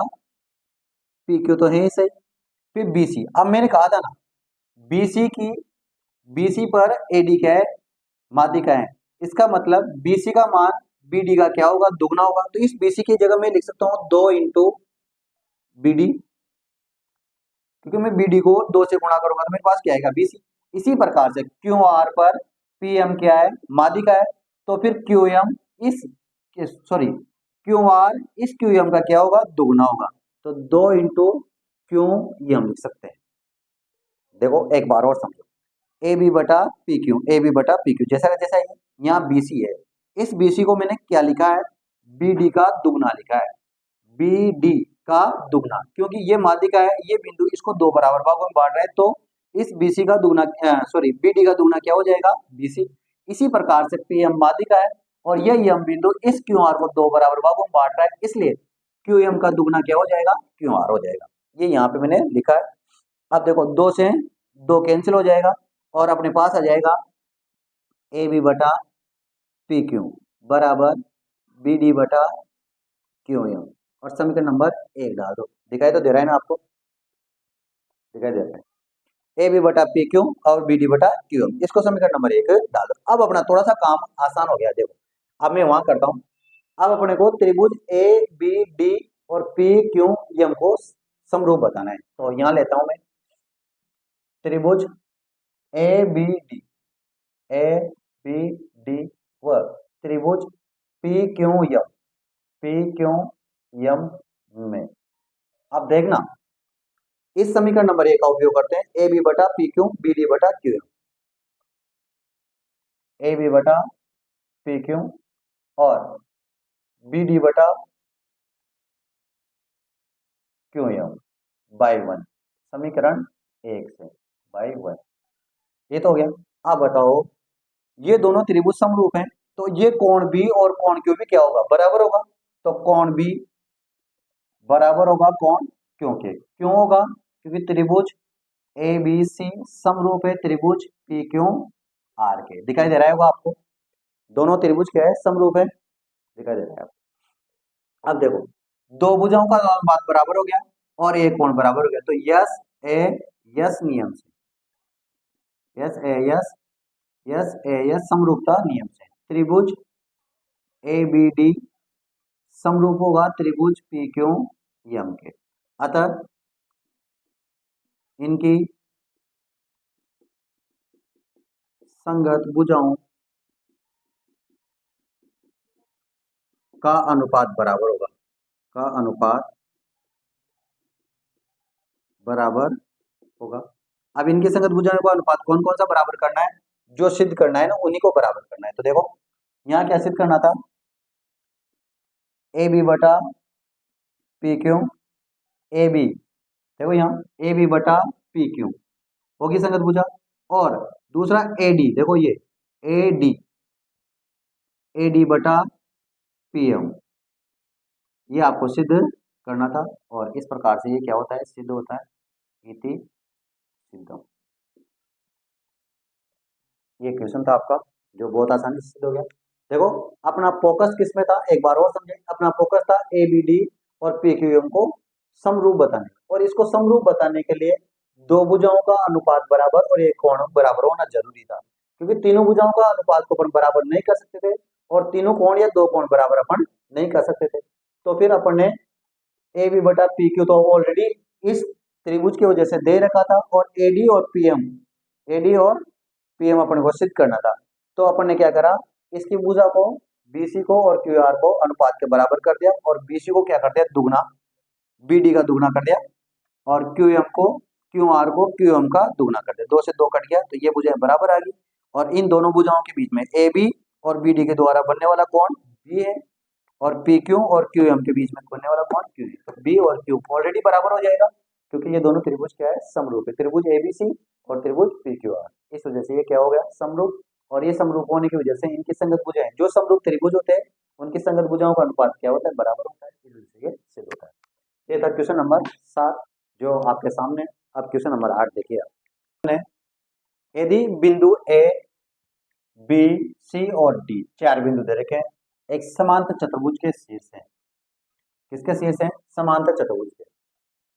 पी क्यू तो है सही, फिर बी सी, अब मैंने कहा था ना बी सी पर ए डी क्या है, माध्यिका है, इसका मतलब बी सी का मान बी डी का क्या होगा, दुगना होगा। तो इस बी सी की जगह मैं लिख सकता हूँ 2 इंटू बी डी, क्योंकि मैं बी डी को 2 से गुणा करूंगा तो मेरे पास क्या आएगा, बी सी। इसी प्रकार से क्यू आर पर पी एम क्या है, माध्यिका है, तो फिर क्यू एम क्यू आर इस क्यू एम का क्या होगा, दुगना होगा। तो 2 इंटू क्यू एम लिख सकते हैं। देखो एक बार और समझो, ए बी बटा पी क्यू, ए बी बटा पी क्यू जैसा जैसा है, यहाँ बी सी है, इस बी सी को मैंने क्या लिखा है, बी डी का दुगना लिखा है, बी डी का दुगना, क्योंकि ये माध्यिका है, ये बिंदु इसको 2 बराबर भागों में बांट रहे हैं, तो इस बीसी का दुगना बी डी का दुगना क्या हो जाएगा, बीसी। इसी प्रकार से पी एम माध्यिका है और यह एम बिंदु इस क्यू आर को 2 बराबर भागों में बांट रहा है, इसलिए क्यू एम का दुगना क्या हो जाएगा, क्यू आर हो जाएगा। ये यहाँ पे मैंने लिखा है। अब देखो 2 से 2 कैंसिल हो जाएगा और अपने पास आ जाएगा ए बी बटा पी क्यू बराबर बी डी बटा क्यू एम। और समीकरण नंबर 1 डाल दो। दिखाई तो दे रहा है ना आपको, दिखाई दे रहा है। ए बी बटा पी क्यू और बी डी बटा क्यू एम, इसको समीकरण नंबर 1 डाल दो। अब अपना थोड़ा सा काम आसान हो गया। देखो अब मैं वहां करता हूँ। अब अपने को त्रिभुज ए बी डी और पी क्यू एम को समरूप बताना है। तो यहाँ लेता हूं मैं त्रिभुज A B D, A B D व त्रिभुज P Q M, P Q M में। अब देखना इस समीकरण नंबर 1 का उपयोग करते हैं। ए बी बटा पी क्यू, बी डी बटा क्यू एम, ए बी बटा पी क्यू और बी डी बटा क्यू एम बाई 1, समीकरण 1 से बाई 1, ये तो हो गया। अब बताओ ये दोनों त्रिभुज समरूप हैं, तो ये कोण बी और कोण क्यू भी क्या होगा, बराबर होगा। तो कोण बी बराबर होगा कोण क्यू के। क्यों होगा, क्योंकि त्रिभुज ए बी सी समरूप है त्रिभुज पी क्यू आर के। दिखाई दे रहा है आपको, दोनों त्रिभुज क्या है, समरूप है, दिखाई दे रहा है आपको। अब देखो दो भुजाओं का अनुपात बराबर हो गया और एक कोण बराबर हो गया, तो यस ए यस नियम से, यस ए यस, यस ए यस समरूपता नियम से त्रिभुज ए बी डी समरूप होगा त्रिभुज पी क्यू एम के। अतः इनकी संगत भुजाओं का अनुपात बराबर होगा, का अनुपात बराबर होगा। अब इनकी संगत भुजाओं का अनुपात कौन कौन सा बराबर करना है, जो सिद्ध करना है ना उन्हीं को बराबर करना है। तो देखो यहाँ क्या सिद्ध करना था, ए बी बटा पी क्यू, ए बी, देखो यहाँ ए बी बटा पी क्यू होगी संगत भुजा, और दूसरा ए डी, देखो ये ए डी बटा पी एम, ये आपको सिद्ध करना था। और इस प्रकार से ये क्या होता है, सिद्ध होता है इति सिद्धम। ये क्वेश्चन था आपका जो बहुत आसानी से सिद्ध हो गया। देखो अपना फोकस किस में था, एक बार और समझे। अपना फोकस था ए बी डी और पी क्यू एम को समरूप बताने, और इसको समरूप बताने के लिए दो भुजाओं का अनुपात बराबर और एक कोण बराबर होना जरूरी था, क्योंकि तीनों भुजाओं का अनुपात को अपन बराबर नहीं कर सकते थे और तीनों कोण या दो कोण बराबर अपन नहीं कर सकते थे। तो फिर अपन ने ए बी बटा पी क्यू तो ऑलरेडी इस त्रिभुज की वजह से दे रखा था, और एडी और पीएम, एडी और पीएम अपन को सिद्ध करना था। तो अपन ने क्या करा, इसकी भुजा को बीसी को और क्यू आर को अनुपात के बराबर कर दिया, और बीसी को क्या कर दिया, दुगना, बीडी का दुगना कर दिया, और क्यू एम को क्यू आर को क्यू एम का दुगना कर दिया। दो से दो कट गया, तो ये भुजाएं बराबर आ गई। और इन दोनों भुजाओं के बीच में ए बी और बी डी के द्वारा बनने वाला कोण बी है, और पी क्यू और क्यू एम के बीच में बनने वाला कोण क्यू है। तो बी और क्यू ऑलरेडी बराबर हो जाएगा, क्योंकि ये दोनों त्रिभुज क्या है, समरूप है, त्रिभुज एबीसी और त्रिभुज पी क्यू आर। इस वजह से ये क्या हो गया, समरूप। और ये समरूप होने की वजह से इनकी संगत भुजाएं, जो समरूप त्रिभुज होते हैं उनकी संगत भुजाओं का अनुपात क्या होता है, बराबर होता है। इस वजह से ये सिद्ध होता है। ये था क्वेश्चन नंबर 7 जो आपके सामने। अब क्वेश्चन नंबर 8 देखिए आप, यदि बिंदु ए बी सी और डी, चार बिंदु दे रखे हैं, एक समांतर चतुर्भुज के शीर्ष है। किसके शीर्ष है, समांतर चतुर्भुज के।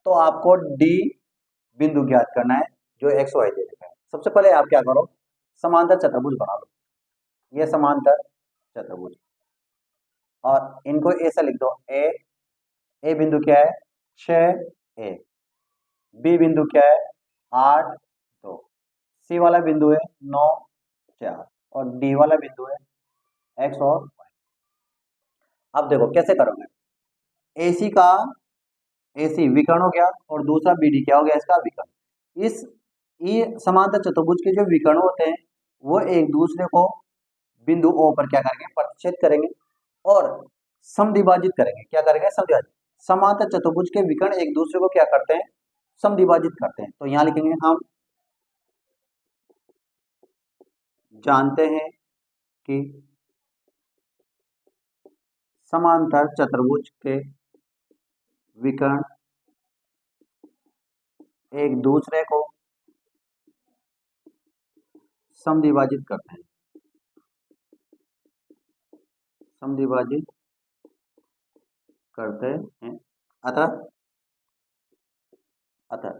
तो आपको डी बिंदु ज्ञात करना है जो एक्स वाई दे रखा है। सबसे पहले आप क्या करो, समांतर चतुर्भुज बना लो, ये समांतर चतुर्भुज, और इनको ऐसा लिख दो, ए बिंदु क्या है 6 ए, बी बिंदु क्या है 8 2, सी वाला बिंदु है 9 4, और डी वाला बिंदु है एक्स और वाई। अब देखो कैसे करोगे, एसी का एसी विकर्ण हो गया, और दूसरा बीडी क्या हो गया, इसका विकर्ण। इस ये समांतर चतुर्भुज के जो विकर्ण होते हैं वो एक दूसरे को बिंदु ओ पर क्या करेंगे, प्रतिच्छेद करेंगे और समद्विभाजित करेंगे। क्या करेंगे, समद्विभाजित। समांतर चतुर्भुज के विकर्ण एक दूसरे को क्या करते हैं, समद्विभाजित करते हैं। तो यहाँ लिखेंगे, हम जानते हैं कि समांतर चतुर्भुज के विकर्ण एक दूसरे को समद्विभाजित करते हैं, समद्विभाजित करते हैं। अतः अतः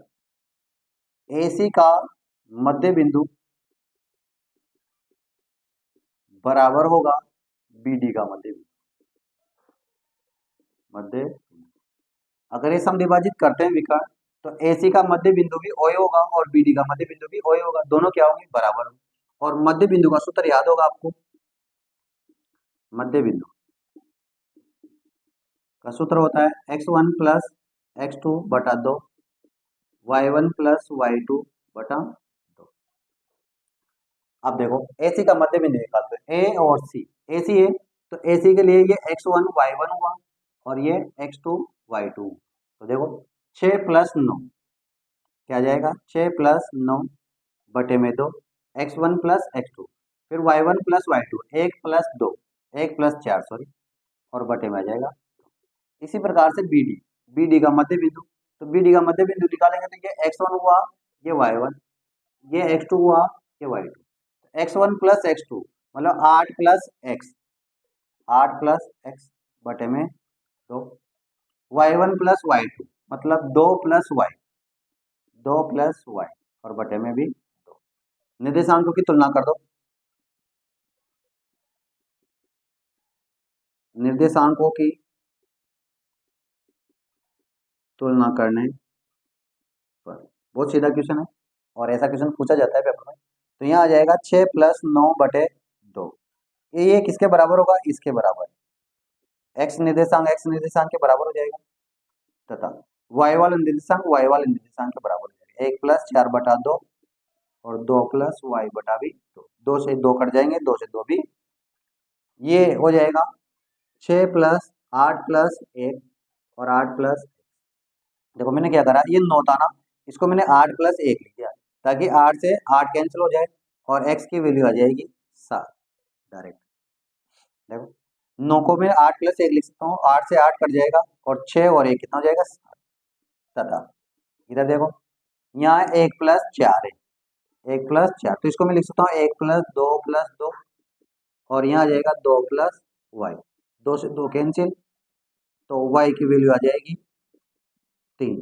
AC का मध्य बिंदु बराबर होगा BD का मध्य बिंदु। अगर ये सम विभाजित करते हैं विकर्ण, तो AC का मध्य बिंदु भी OA होगा और BD का मध्य बिंदु भी OA होगा, दोनों क्या होंगे, बराबर होंगे। और मध्य बिंदु का सूत्र याद होगा आपको, मध्य बिंदु का सूत्र होता है x1 प्लस x2 बटा 2, y1 प्लस y2 बटा 2। अब देखो AC का मध्य बिंदु निकालते हैं, A और C। AC है तो AC के लिए ये x1 y1 हुआ और ये x2 y2। तो देखो 6 प्लस 9 क्या जाएगा, 6 प्लस 9 बटे में 2, x1 प्लस x2, फिर y1 plus y2, 1 plus 2, 1 plus 4 sorry, और बटे में आ जाएगा। इसी प्रकार से BD का मध्य बिंदु, तो BD का मध्य बिंदु निकालेंगे तो ये x1 हुआ, ये y1, ये x2 हुआ, ये y2। x1 प्लस x2 मतलब 8 प्लस x, 8 प्लस x बटे में 2, y1 प्लस y2 मतलब 2 प्लस y, 2 प्लस y और बटे में भी 2। निर्देशांकों की तुलना कर दो, निर्देशांकों की तुलना करने पर, बहुत सीधा क्वेश्चन है और ऐसा क्वेश्चन पूछा जाता है पेपर में। तो यहाँ आ जाएगा 6 प्लस 9 बटे 2, ये किसके बराबर होगा, इसके बराबर, x निर्देशांक के बराबर हो जाएगा, तथा y वाला निर्देशांक के बराबर हो जाएगा। 1 प्लस 4 बटा 2 और 2 प्लस y बटा भी 2, 2 से 2 कट जाएंगे, 2 से 2 भी, ये हो जाएगा 6 प्लस 8 प्लस 1 और 8 प्लस, देखो मैंने क्या करा, ये 9 था ना, इसको मैंने 8 प्लस 1 लिख दिया ताकि 8 से 8 कैंसिल हो जाए और x की वैल्यू आ जाएगी 7 डायरेक्ट। देखो 9 को मैं 8 प्लस 1 लिख सकता हूँ, 8 से 8 कट जाएगा और 6 और 1 कितना हो जाएगा 7, तथा इधर देखो यहाँ 1 प्लस 4 है, 1 प्लस 4 तो इसको मैं लिख सकता हूँ 1 प्लस 2 और यहाँ आ जाएगा 2 प्लस वाई, 2 से 2 कैंसिल, तो y की वैल्यू आ जाएगी 3,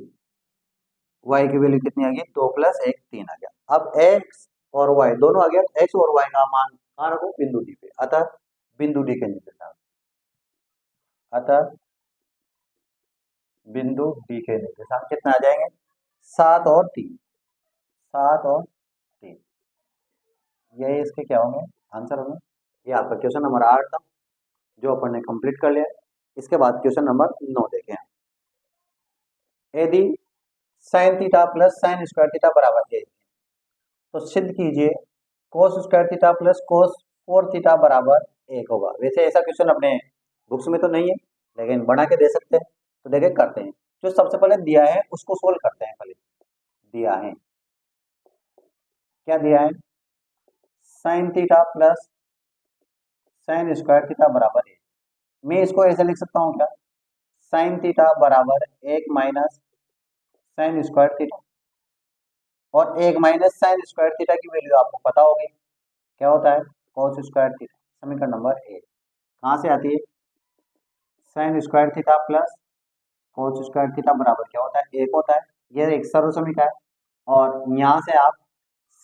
y की वैल्यू कितनी आ गई, 2 प्लस 1 3 आ गया। अब x और y दोनों आ गया, x और y का मान कहाँ रखो, बिंदु डी पे, अतः बिंदु डी के निर्देशांक, अतः बिंदु डी के निर्देशांक कितने आ जाएंगे, 7 और 3, 7 और 3, यही इसके क्या होंगे, आंसर होंगे। ये आपका क्वेश्चन नंबर 8 था जो अपन ने कंप्लीट कर लिया। इसके बाद क्वेश्चन नंबर 9 देखें, यदि sine theta plus sine square theta बराबर 1 तो सिद्ध कीजिए cos square theta plus cos 4 theta बराबर 1 होगा। वैसे ऐसा क्वेश्चन अपने बुक्स में तो नहीं है लेकिन बना के दे सकते हैं, तो देखे करते हैं। जो सबसे पहले दिया है उसको सोल्व करते हैं। पहले दिया है, क्या दिया है, sine theta plus sine square theta बराबर 1। मैं इसको ऐसे लिख सकता हूँ क्या, साइन थीटा बराबर 1 माइनस साइन स्क्वायर थीटा, और 1 माइनस साइन स्क्वायर थीटा की वैल्यू आपको पता होगी क्या होता है, कॉस स्क्वायर थीटा। समीकरण नंबर 1 कहाँ से आती है, sine square theta plus cos square theta बराबर क्या होता है, 1 होता है। यह एक सर्व समीकरण है और यहाँ से आप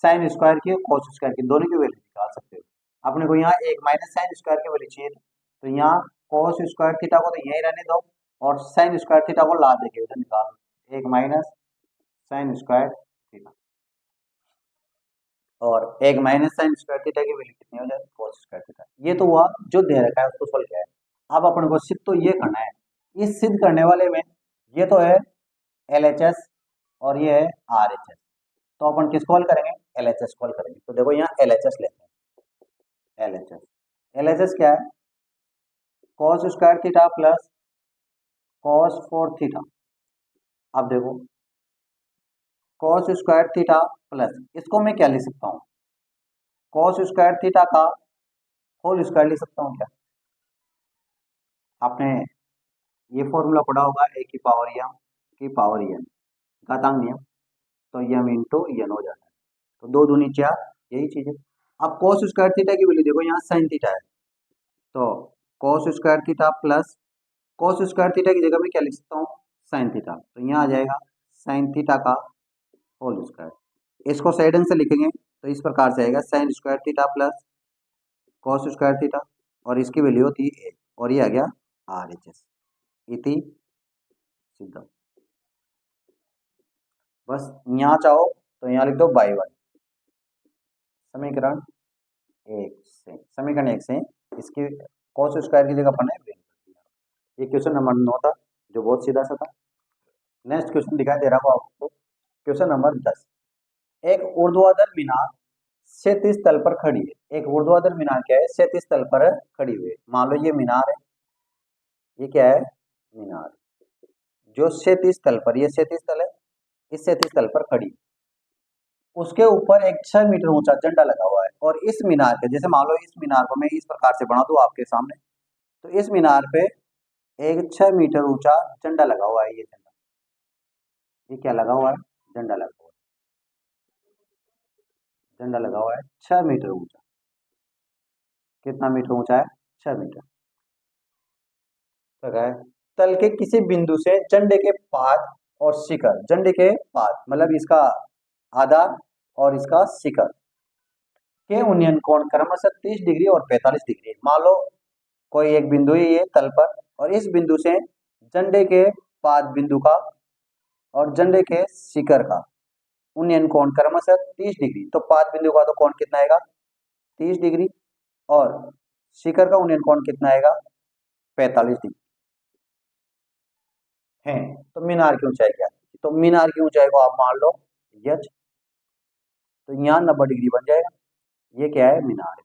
साइन स्क्वायर की कॉस स्क्वायर की दोनों की वैल्यू निकाल सकते हो। अपने को यहाँ 1 माइनस साइन स्क्वायर की वैल्यू चाहिए, तो यहाँ कॉस स्क्वायर थीटा को तो यहीं रहने दो और साइन स्क्वायर थीटा को ला देके उधर निकाल, 1 माइनस साइन स्क्वायर थीटा, और 1 माइनस साइन स्क्वायर थीटा की वैल्यू कितनी हो जाएगी, कॉस स्क्वायर थीटा। ये तो हुआ जो दे रखा है उसको सोल्व किया है। अब अपन को सिद्ध तो ये करना है, इस सिद्ध करने वाले में ये तो है LHS और ये है RHS, तो अपन किसको हल करेंगे, LHS को हल करेंगे। तो देखो यहाँ LHS लेते हैं, LHS क्या है, cos square theta plus cos 4 theta. अब देखो कॉस स्क्वायर थीटा प्लस, इसको मैं क्या लिख सकता हूँ, कॉस स्क्वायर थीटा का होल स्क्वायर लिख सकता हूँ क्या। आपने ये फॉर्मूला पढ़ा होगा ए की पावर एन घातांक नियम, तो यम इंटू एन हो जाता है, तो 2 दूनी 4, यही चीज है। अब कॉस स्क्वायर थीटा की वैल्यू देखो यहाँ साइन थीटा है, तो cos square theta plus cos square theta की जगह मैं क्या लिख सकता हूँ, साइन थीटा। तो यहाँ आ जाएगा साइन थीटा का होल स्क्वायर। इसको साइड एंगल से लिखेंगे तो इस प्रकार से आएगा sine square theta plus cos square theta, और इसकी वैल्यू होती है ए, और ये आ गया आर एच एस। इति सिद्ध। बस यहाँ चाहो तो यहाँ लिख दो बाई वन। समीकरण एक से इसकी कॉस स्क्वायर की जगह अपन ने, ये क्वेश्चन नंबर 9 था जो बहुत सीधा सा था। नेक्स्ट क्वेश्चन दिखाई दे रहा हो आपको, क्वेश्चन नंबर 10। एक ऊर्ध्वाधर मीनार क्षैतिज तल पर खड़ी है। एक ऊर्ध्वाधर मीनार क्या है, क्षैतिज तल पर खड़ी हुई है। मान लो ये मीनार है, ये क्या है, मीनार जो क्षैतिज तल पर, ये क्षैतिज तल है, इस क्षैतिज तल पर खड़ी, उसके ऊपर एक 6 मीटर ऊंचा झंडा लगा हुआ है। और इस मीनार के, जैसे मान लो इस मीनार को मैं इस प्रकार से बना दूं आपके सामने, तो इस मीनार पे एक 6 मीटर ऊंचा झंडा लगा हुआ है। ये झंडा, ये क्या लगा हुआ है, झंडा लगा हुआ है, झंडा लगा हुआ है 6 मीटर ऊंचा। कितना मीटर ऊंचा है, 6 मीटर लगा है। तल के किसी बिंदु से झंडे के पाद और शिखर, झंडे के पाद मतलब इसका आधार और इसका शिखर के उन्नयन कोण क्रमशः 30 डिग्री और 45 डिग्री। मान लो कोई एक बिंदु ही है तल पर, और इस बिंदु से झंडे के पाद बिंदु का और झंडे के शिखर का उन्नयन कोण क्रमशः 30 डिग्री। तो पाद बिंदु का तो कोण कितना आएगा, 30 डिग्री, और शिखर का उन्नयन कोण कितना आएगा, 45 डिग्री है। तो मीनार की ऊंचाई क्या है, तो मीनार की ऊंचाई को आप मान लो यच, तो यहाँ 90 डिग्री बन जाएगा। ये क्या है, मीनार है।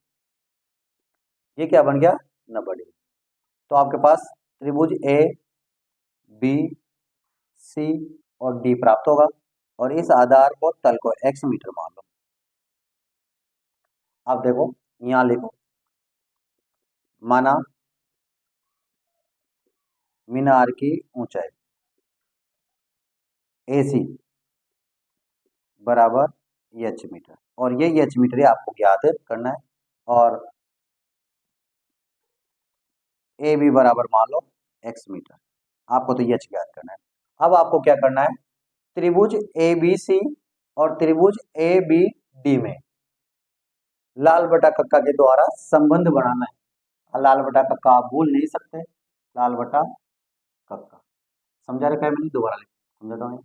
ये क्या बन गया, 90 डिग्री। तो आपके पास त्रिभुज ए बी सी और डी प्राप्त होगा, और इस आधार को तल को x मीटर मान लो। अब देखो यहाँ लिखो, माना मीनार की ऊंचाई AC बराबर एच मीटर, और ये एच मीटर ही आपको ज्ञात करना है। और ए बी बराबर मान लो x मीटर, आपको तो एच ज्ञात करना है। अब आपको क्या करना है, त्रिभुज ए बी सी और त्रिभुज ए बी डी में लाल बटा कक्का के द्वारा संबंध बनाना है। लाल बटा कक्का आप भूल नहीं सकते, लाल बटा कक्का समझा रखा है मैंने, दोबारा समझाता हूँ।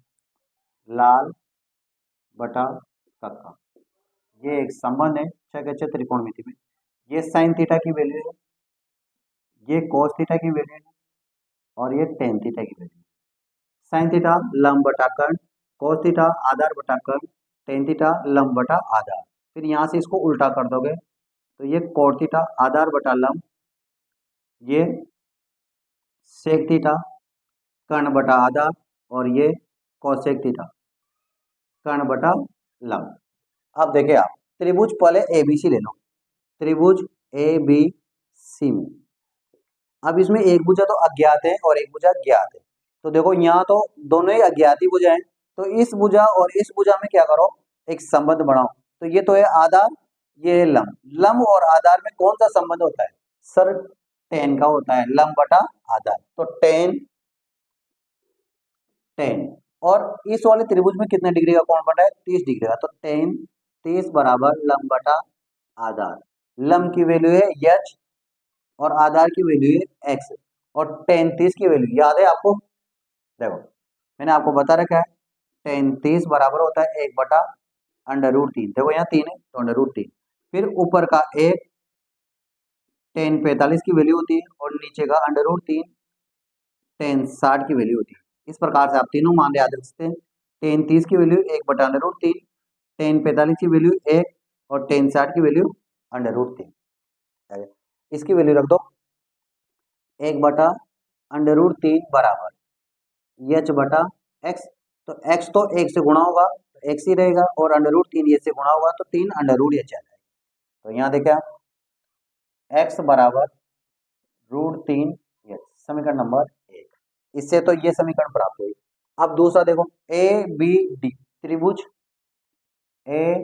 लाल बटा कक्का ये एक संबंध है छह के छह त्रिकोणमिति में। ये साइन थीटा की वैल्यू है, ये कोस थीटा की वैल्यू है, और ये टेन थीटा की वैल्यू है। साइन थीटा लंब बटा कर्ण, कोस थीटा आधार बटा कर्ण, टेन थीटा लंब बटा आधार। फिर यहाँ से इसको उल्टा कर दोगे तो ये कोट थीटा आधार बटा लंब, ये सेक थीटा कर्ण बटा आधार, और ये कोसेक थीटा कर्ण बटा लंब। अब देखिए आप त्रिभुज पहले ABC ले लो, त्रिभुज ABC में अब इसमें एक भुजा तो अज्ञात है और एक भुजा ज्ञात है। तो देखो यहाँ तो दोनों ही अज्ञात ही भुजा है, तो इस भुजा और इस भुजा में क्या करो, एक संबंध बनाओ। तो ये तो है आधार, ये है लंब। लंब और आधार में कौन सा संबंध होता है सर, टेन का होता है, लंब बटा आधार। तो टेन टेन, और इस वाले त्रिभुज में कितने डिग्री का कोण बन रहा है, 30 डिग्री का। तो टेन 30 बराबर लंब बटा आधार। लंब की वैल्यू है एच और आधार की वैल्यू है एक्स, और टेन 30 की वैल्यू याद है आपको, देखो मैंने आपको बता रखा है, टेन 30 बराबर होता है 1 बटा अंडर रूट 3। देखो यहाँ 3 है तो अंडर रूट 3, फिर ऊपर का 1, टेन 45 की वैल्यू होती है, और नीचे का अंडर रूट 3 टेन 60 की वैल्यू होती है। इस प्रकार से आप तीनों मान याद रख सकते हैं। टेन 30 की वैल्यू 1 बटा अंडर रूट 3, टेन 45 की वैल्यू 1, और टेन 60 की वैल्यू अंडर रूट 3। इसकी वैल्यू रख दो 1 बटा अंडर रूट 3 बराबर एच बटा एक्स। तो एक्स तो 1 से गुणा होगा तो एक्स ही रहेगा, और अंडर रूट 3 ये से गुणा होगा तो 3 अंडर रूट एच आ जाएगा। तो यहाँ देखा एक्स बराबर √3 एच, समीकरण नंबर 1। इससे तो ये समीकरण प्राप्त हुई। अब दूसरा देखो ए बी डी, त्रिभुज ए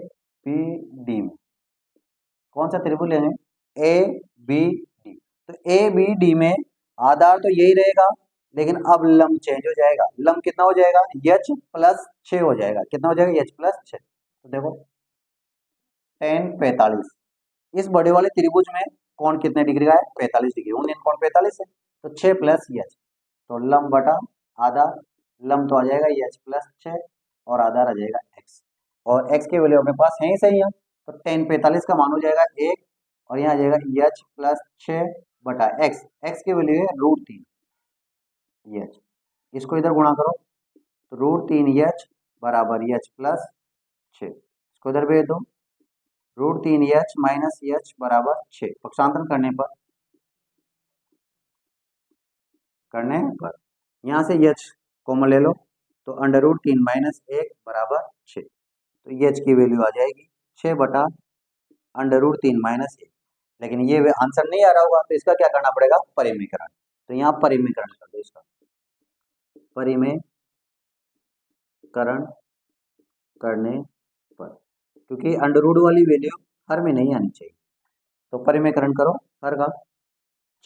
बी डी में कौन सा त्रिभुज लेंगे, ए बी डी। तो ए बी डी में आधार तो यही रहेगा, लेकिन अब लंब चेंज हो जाएगा। लंब कितना हो जाएगा, h प्लस 6 हो जाएगा। कितना हो जाएगा, h प्लस 6। तो देखो tan 45, इस बड़े वाले त्रिभुज में कोण कितने डिग्री का है, 45 डिग्री। उन्हें कोण 45 है, तो 6 प्लस h, तो लंब बटा आधा, लंब तो आ जाएगा h प्लस 6 और आधा आ जाएगा x, और x की वैल्यू अपने पास है ही सही है, तो tan 45 का मान हो जाएगा 1, और यहाँ आ जाएगा h प्लस 6 बटा x की वैल्यू है √3 h, इसको इधर गुणा करो तो √3 h बराबर h प्लस 6, इसको इधर भेज दो, √3 h माइनस h बराबर 6, पक्षांतरण करने पर यहाँ से h कॉमन ले लो, तो √3 माइनस 1 बराबर 6, तो h की वैल्यू आ जाएगी 6 बटा √3 माइनस 1। लेकिन ये आंसर नहीं आ रहा होगा, तो इसका क्या करना पड़ेगा, परिमीकरण। तो यहाँ परिमीकरण कर दो, इसका परिमीकरण करने पर, क्योंकि अंडर वाली वैल्यू हर में नहीं आनी चाहिए, तो परिमीकरण करो हर का,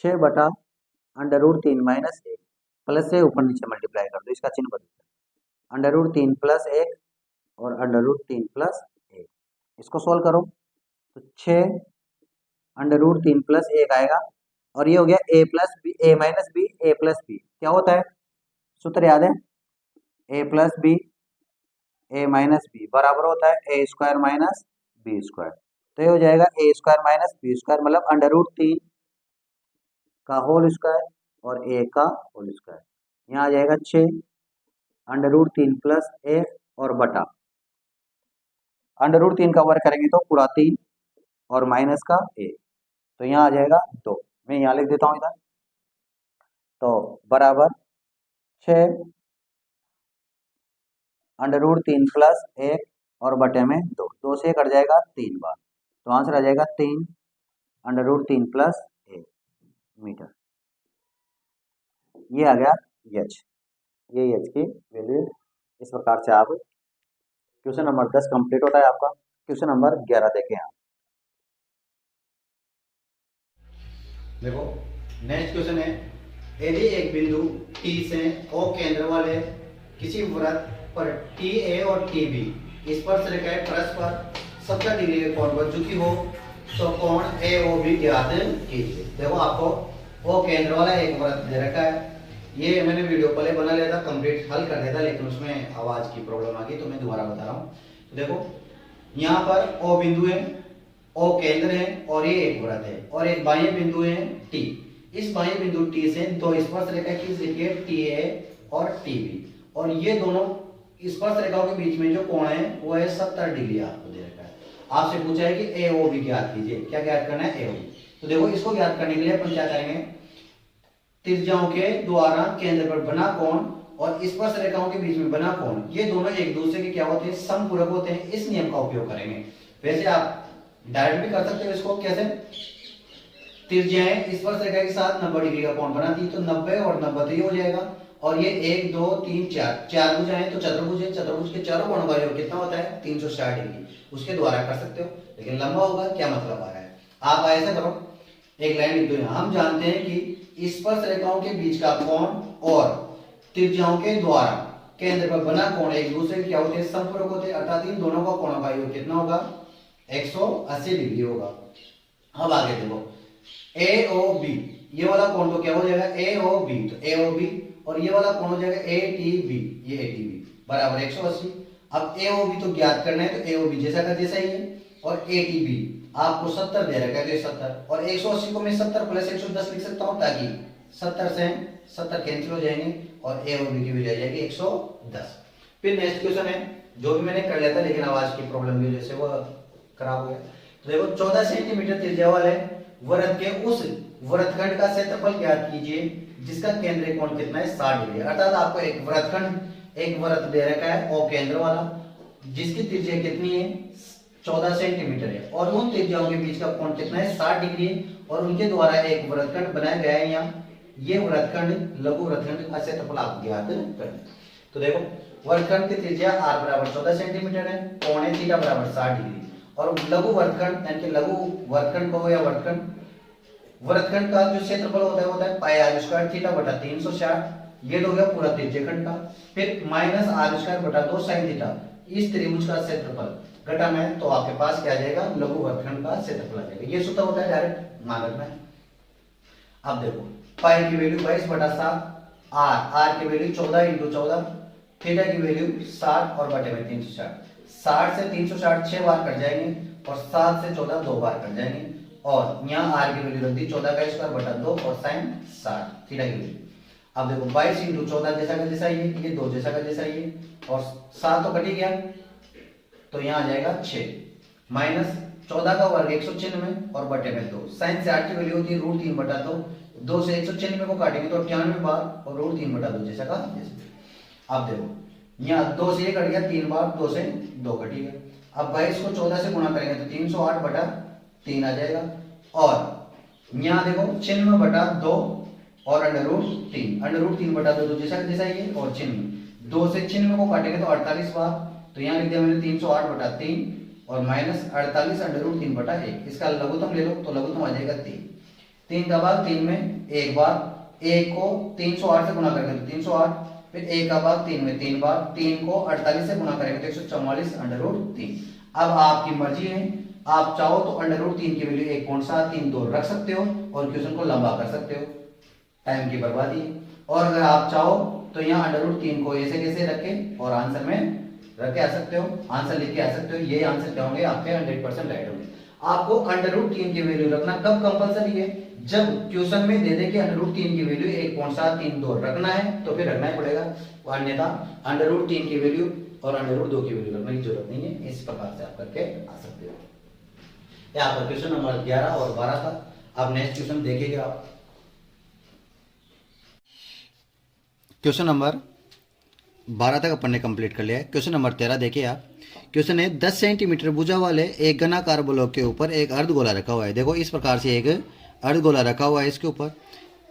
6 बटा √3 माइनस 1 प्लस से ऊपर नीचे मल्टीप्लाई कर दो, इसका चिन्ह बदल दो, √3 प्लस 1 और √3 प्लस 1, इसको सोल्व करो तो 6 √3 प्लस 1 आएगा, और ये हो गया a plus B, A minus B, A plus B क्या होता है, सूत्र याद है, a plus B A minus B बराबर होता है A square minus B square. तो ये हो जाएगा A square minus B square, मतलब √3 का होल स्क्वायर और a का होल स्क्वायर। यहाँ आ जाएगा 6 √3 प्लस 1 और बटा √3 का वर्ग करेंगे तो पूरा 3 और माइनस का 1, तो यहाँ आ जाएगा 2। मैं यहाँ लिख देता हूँ इधर, तो बराबर 6 √3 प्लस 1 और बटे में 2, 2 से कट जाएगा 3 बार, तो आंसर आ जाएगा 3 √3 प्लस 1 मीटर। ये आ गया h, ये h की वैल्यू। इस प्रकार से आप क्वेश्चन नंबर 10 कंप्लीट होता है आपका। क्वेश्चन नंबर 11 देखें आप। देखो नेक्स्ट क्वेश्चन है, यदि एक बिंदु T से O केंद्र वाले किसी वृत्त पर TA और TB स्पर्श रेखाएं परस्पर 70 डिग्री के कोण पर झुकी हो तो कोण AOB ज्ञात कीजिए। देखो आपको O केंद्र वाला एक वृत्त दे रखा है, ये मैंने वीडियो पहले बना लिया था, कंप्लीट हल कर दिया था, लेकिन उसमें आवाज की प्रॉब्लम आ गई तो मैं दोबारा बता रहा हूँ। देखो यहाँ पर O बिंदु है, O केंद्र है और ये एक वृत्त है, और एक बाह्य बिंदु है T। इस बाह्य बिंदु T से दो स्पर्श रेखा खींच लिखिए TA और TB, और ये दोनों स्पर्श रेखाओं के बीच में जो कोण है वो है 70 डिग्री आपको दे रखा है। आपसे पूछा है कि AOB ज्ञात कीजिए, क्या ज्ञात करना है, AOB। तो देखो इसको ज्ञात करने के लिए अपन क्या करेंगे, त्रिज्याओं के द्वारा केंद्र पर बना कोण और स्पर्श रेखाओं के बीच में बना कोण, ये दोनों एक दूसरे के क्या होते हैं, समपूरक होते हैं। इस नियम का उपयोग करेंगे। वैसे आप डायरेक्ट भी कर सकते हो इसको, कैसे, त्रिज्याएं स्पर्श रेखा के साथ 90 डिग्री का कोण बनाती है, तो 90 और 90 तो ये हो जाएगा, और ये 1 2 3 4 चार भुजाएं तो चतुर्भुज है, चतुर्भुज के चारों कोणों का योग कितना होता है, 360 डिग्री, उसके द्वारा कर सकते हो। लेकिन लंबा होगा, क्या मतलब आ रहा है, आप ऐसा करो, एक लाइन लिख दो यहाँ। हम जानते हैं कि स्पर्श रेखाओं के बीच का कोण और त्रिज्याओं के द्वारा केंद्र पर बना कोण एक दूसरे क्या होते हैं, समपूरक होते हैं, अर्थात इन दोनों का कोणों का योग कितना होगा, 180 डिग्री होगा। अब आगे देखो AOB, ये वाला कोण तो क्या हो जाएगा AOB, तो AOB, और ये वाला कोण हो जाएगा ATB, ये ATB बराबर 180। अब AOB तो ज्ञात करना है, तो AOB जैसा का जैसा ही है, और ATB आपको 70 दे रखा है, तो 70 और 180 को मैं 70 प्लस 110 लिख सकता हूं, ताकि 70 से 70 कैंसिल हो जाएंगे और AOB की वैल्यू आ जाएगी 110। फिर नेक्स्ट क्वेश्चन है, जो भी मैंने कर लिया था, लेकिन आवाज की प्रॉब्लम की वजह से वो खराब हो गया। तो देखो 14 सेंटीमीटर त्रिज्या वाले वृत्त के उस वृत्तखंड का क्षेत्रफल ज्ञात कीजिए जिसका केंद्रीय कोण कितना है, 60 डिग्री। अर्थात आपको एक वृत्तखंड, एक वृत्त दे रखा है O केंद्र वाला, जिसकी त्रिज्या कितनी है, 14 सेंटीमीटर है, और उन त्रिज्याओं के बीच का कोण कितना है, 60 डिग्री है, और उनके द्वारा एक वृत्तखंड बनाया गया है। यहाँ ये वृत्तखंड, लघु वृत्तखंड का क्षेत्रफल आप ज्ञात करें। तो देखो वृत्तखंड की त्रिज्या r बराबर 14 सेंटीमीटर है, कोण है थीटा बराबर 60 डिग्री, और लघु वृत्तखंड यानी कि लघु वृत्तखंड को या वृत्तखंड वृत्तखंड का जो क्षेत्रफल होता है पाई आर स्क्वायर थीटा बटा 360, ये तो हो गया पूरा त्रिज्य खंड का। फिर माइनस आर स्क्वायर बटा 2 साइन थीटा, इस त्रिभुज का क्षेत्रफल घटा में, तो आपके पास क्या आ जाएगा, लघु वृत्तखंड का क्षेत्रफल आ जाएगा। ये सूत्र होता है, डायरेक्ट मान रखना है। अब देखो पाई की वैल्यू 22/7, आर की वैल्यू 14 इंटू 14, थीटा की वैल्यू 60 और बटे में 360। 60 से 360 6 बार कट जाएंगे और 7 से 14 2 बार कट जाएंगे। और यहाँ आर की वैल्यू रख दी 14 का स्क्वायर बटा 2 और साइन 60 थीटा की वैल्यू। अब देखो 22 इंटू 14 जैसा का जैसा ये 2 जैसा का जैसा ये, और 7 तो कट ही गया, तो यहाँ आ जाएगा 6 माइनस 14 का वर्ग 196 और बटे में 2, साइन से 8 की वैल्यू होती है √3/2, 2 से 196 को काटेंगे तो 98 बार और √3/2 जैसा का जैसा। अब देखो यहाँ 2 से 1 कट गया 3 बार, 2 से 2 कट गया। अब 22 को 14 से गुणा करेंगे तो 308/3 आ जाएगा। और यहाँ देखो 96/2 और √3/2 जैसा जैसा ये, और चिन्ह 2 से 96 को काटेंगे तो 48 बार, तो यहाँ लिख दिया मैंने 308/3 और माइनस 48 √3/1। इसका लघुत्तम ले लो तो लघुत्तम आ जाएगा 3 का भाग 3 में एक बार, 1 को 308 से गुणा करेंगे तो 308, फिर 1 का भाग 3 में 3 बार, 3 को 48 से गुणा करेंगे तो 144 √3। अब आपकी मर्जी है, आप चाहो तो √3 की वैल्यू 1.732 रख सकते हो और क्वेश्चन को लंबा कर सकते हो, टाइम की बर्बादी। और अगर आप चाहो तो यहाँ √3 को ऐसे कैसे रखे और आंसर में रख के आ सकते हो, आंसर लिख के आ सकते हो। ये आंसर क्या होंगे आपके 100% राइट होंगे। आपको √3 की वैल्यू रखना कब कंपलसरी है, जब क्वेश्चन में दे दे कि √3 की वैल्यू 1.732 रखना है तो फिर रखना ही पड़ेगा, अन्यथा √3 की वैल्यू और √2 की वैल्यू रखने की जरूरत नहीं है। इस प्रकार से आप करके आ सकते हो। यहाँ पर क्वेश्चन नंबर 11 और 12 था। अब नेक्स्ट क्वेश्चन देखिएगा आप। क्वेश्चन नंबर 12 तक अपन ने कंप्लीट कर लिया है। क्वेश्चन नंबर 13 देखिए आप। क्वेश्चन है 10 सेंटीमीटर भुजा वाले एक घनाकार ब्लॉक के ऊपर एक अर्धगोला रखा हुआ है। देखो इस प्रकार से एक अर्धगोला रखा हुआ है, इसके ऊपर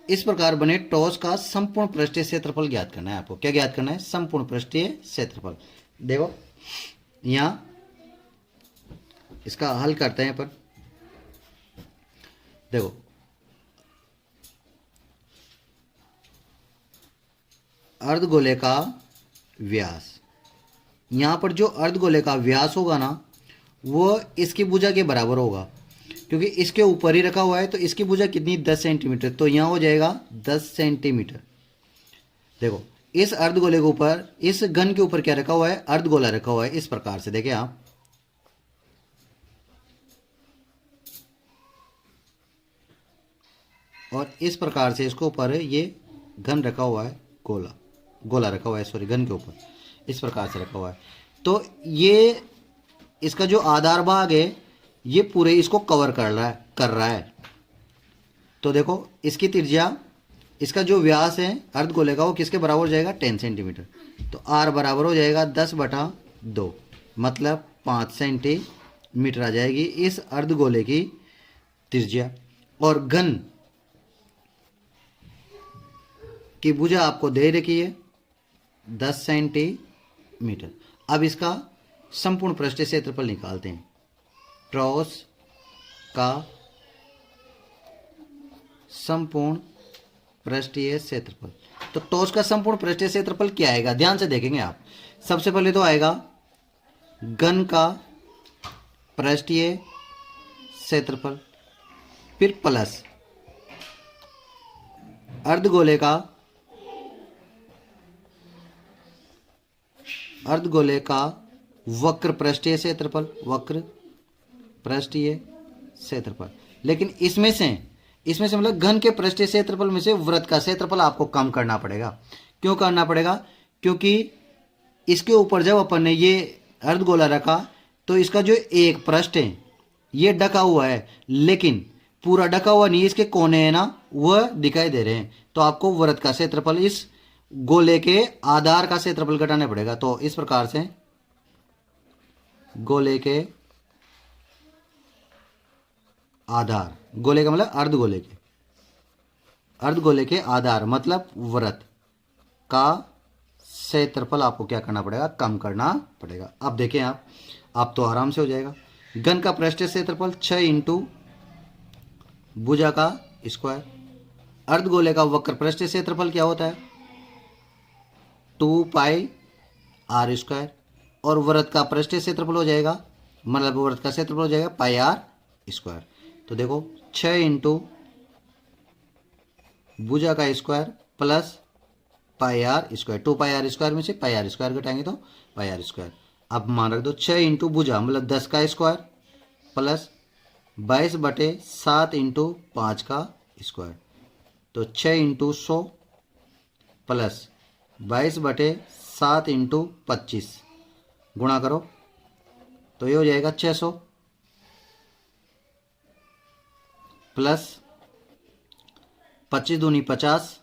इस प्रकार बने टॉस का संपूर्ण पृष्ठीय क्षेत्रफल ज्ञात करना है। आपको क्या ज्ञात करना है, संपूर्ण पृष्ठीय क्षेत्रफल। देखो यहाँ इसका हल करते हैं पर देखो अर्धगोले का व्यास, यहाँ पर जो अर्धगोले का व्यास होगा ना वो इसकी भुजा के बराबर होगा, क्योंकि इसके ऊपर ही रखा हुआ है तो इसकी भुजा कितनी 10 सेंटीमीटर, तो यहाँ हो जाएगा 10 सेंटीमीटर। देखो इस अर्धगोले के ऊपर, इस घन के ऊपर क्या रखा हुआ है, अर्धगोला रखा हुआ है। इस प्रकार से देखिए आप, और इस प्रकार से इसके ऊपर ये घन रखा हुआ है, गोला रखा हुआ है, सॉरी घन के ऊपर इस प्रकार से रखा हुआ है। तो ये इसका जो आधार भाग है ये पूरे इसको कवर कर रहा है। तो देखो इसकी त्रिज्या, इसका जो व्यास है अर्धगोले का वो किसके बराबर हो जाएगा, 10 सेंटीमीटर। तो आर बराबर हो जाएगा 10/2, मतलब 5 सेंटीमीटर आ जाएगी इस अर्धगोले की त्रिज्या। और घन की भुजा आपको दे रखी है 10 सेंटीमीटर। अब इसका संपूर्ण पृष्ठीय क्षेत्रफल निकालते हैं। ट्रॉस का संपूर्ण पृष्ठीय क्षेत्रफल, तो टॉस का संपूर्ण पृष्ठीय क्षेत्रफल क्या आएगा, ध्यान से देखेंगे आप। सबसे पहले तो आएगा घन का पृष्ठीय क्षेत्रफल, फिर प्लस अर्धगोले का वक्र पृष्ठीय क्षेत्रफल, वक्र पृष्ठीय क्षेत्रफल। लेकिन इसमें से मतलब घन के पृष्ठीय क्षेत्रफल में से वृत्त का क्षेत्रफल आपको कम करना पड़ेगा। क्यों करना पड़ेगा, क्योंकि इसके ऊपर जब अपन ने ये अर्धगोला रखा तो इसका जो एक पृष्ठ है ये ढका हुआ है, लेकिन पूरा ढका हुआ नहीं, इसके कोने है ना वह दिखाई दे रहे हैं। तो आपको वृत्त का क्षेत्रफल इस गोले के आधार का क्षेत्रफल घटाना पड़ेगा। तो इस प्रकार से गोले के आधार, गोले का मतलब अर्धगोले के आधार मतलब वृत्त का क्षेत्रफल आपको क्या करना पड़ेगा, कम करना पड़ेगा। अब देखें आप तो आराम से हो जाएगा। घन का पृष्ठीय क्षेत्रफल 6 इंटू भुजा का स्क्वायर। अर्धगोले का वक्र पृष्ठीय क्षेत्रफल क्या होता है? 2 पाई आर स्क्वायर। और वृत्त का पृष्ठीय क्षेत्रफल हो जाएगा, मतलब वृत्त का क्षेत्रफल हो जाएगा पाई आर स्क्वायर। तो देखो 6 इंटू भुजा का square plus pi R square. 2 pi R square में से पाई आर स्क्वायर घटाएंगे तो पाई आर स्क्वायर। अब मान रख दो 6 इंटू भुजा मतलब 10 का स्क्वायर प्लस 22/7 इंटू 5 का स्क्वायर। तो 6 इंटू 100 प्लस 22/7 इंटू 25 गुणा करो तो ये हो जाएगा 600 प्लस 25 दूनी 50,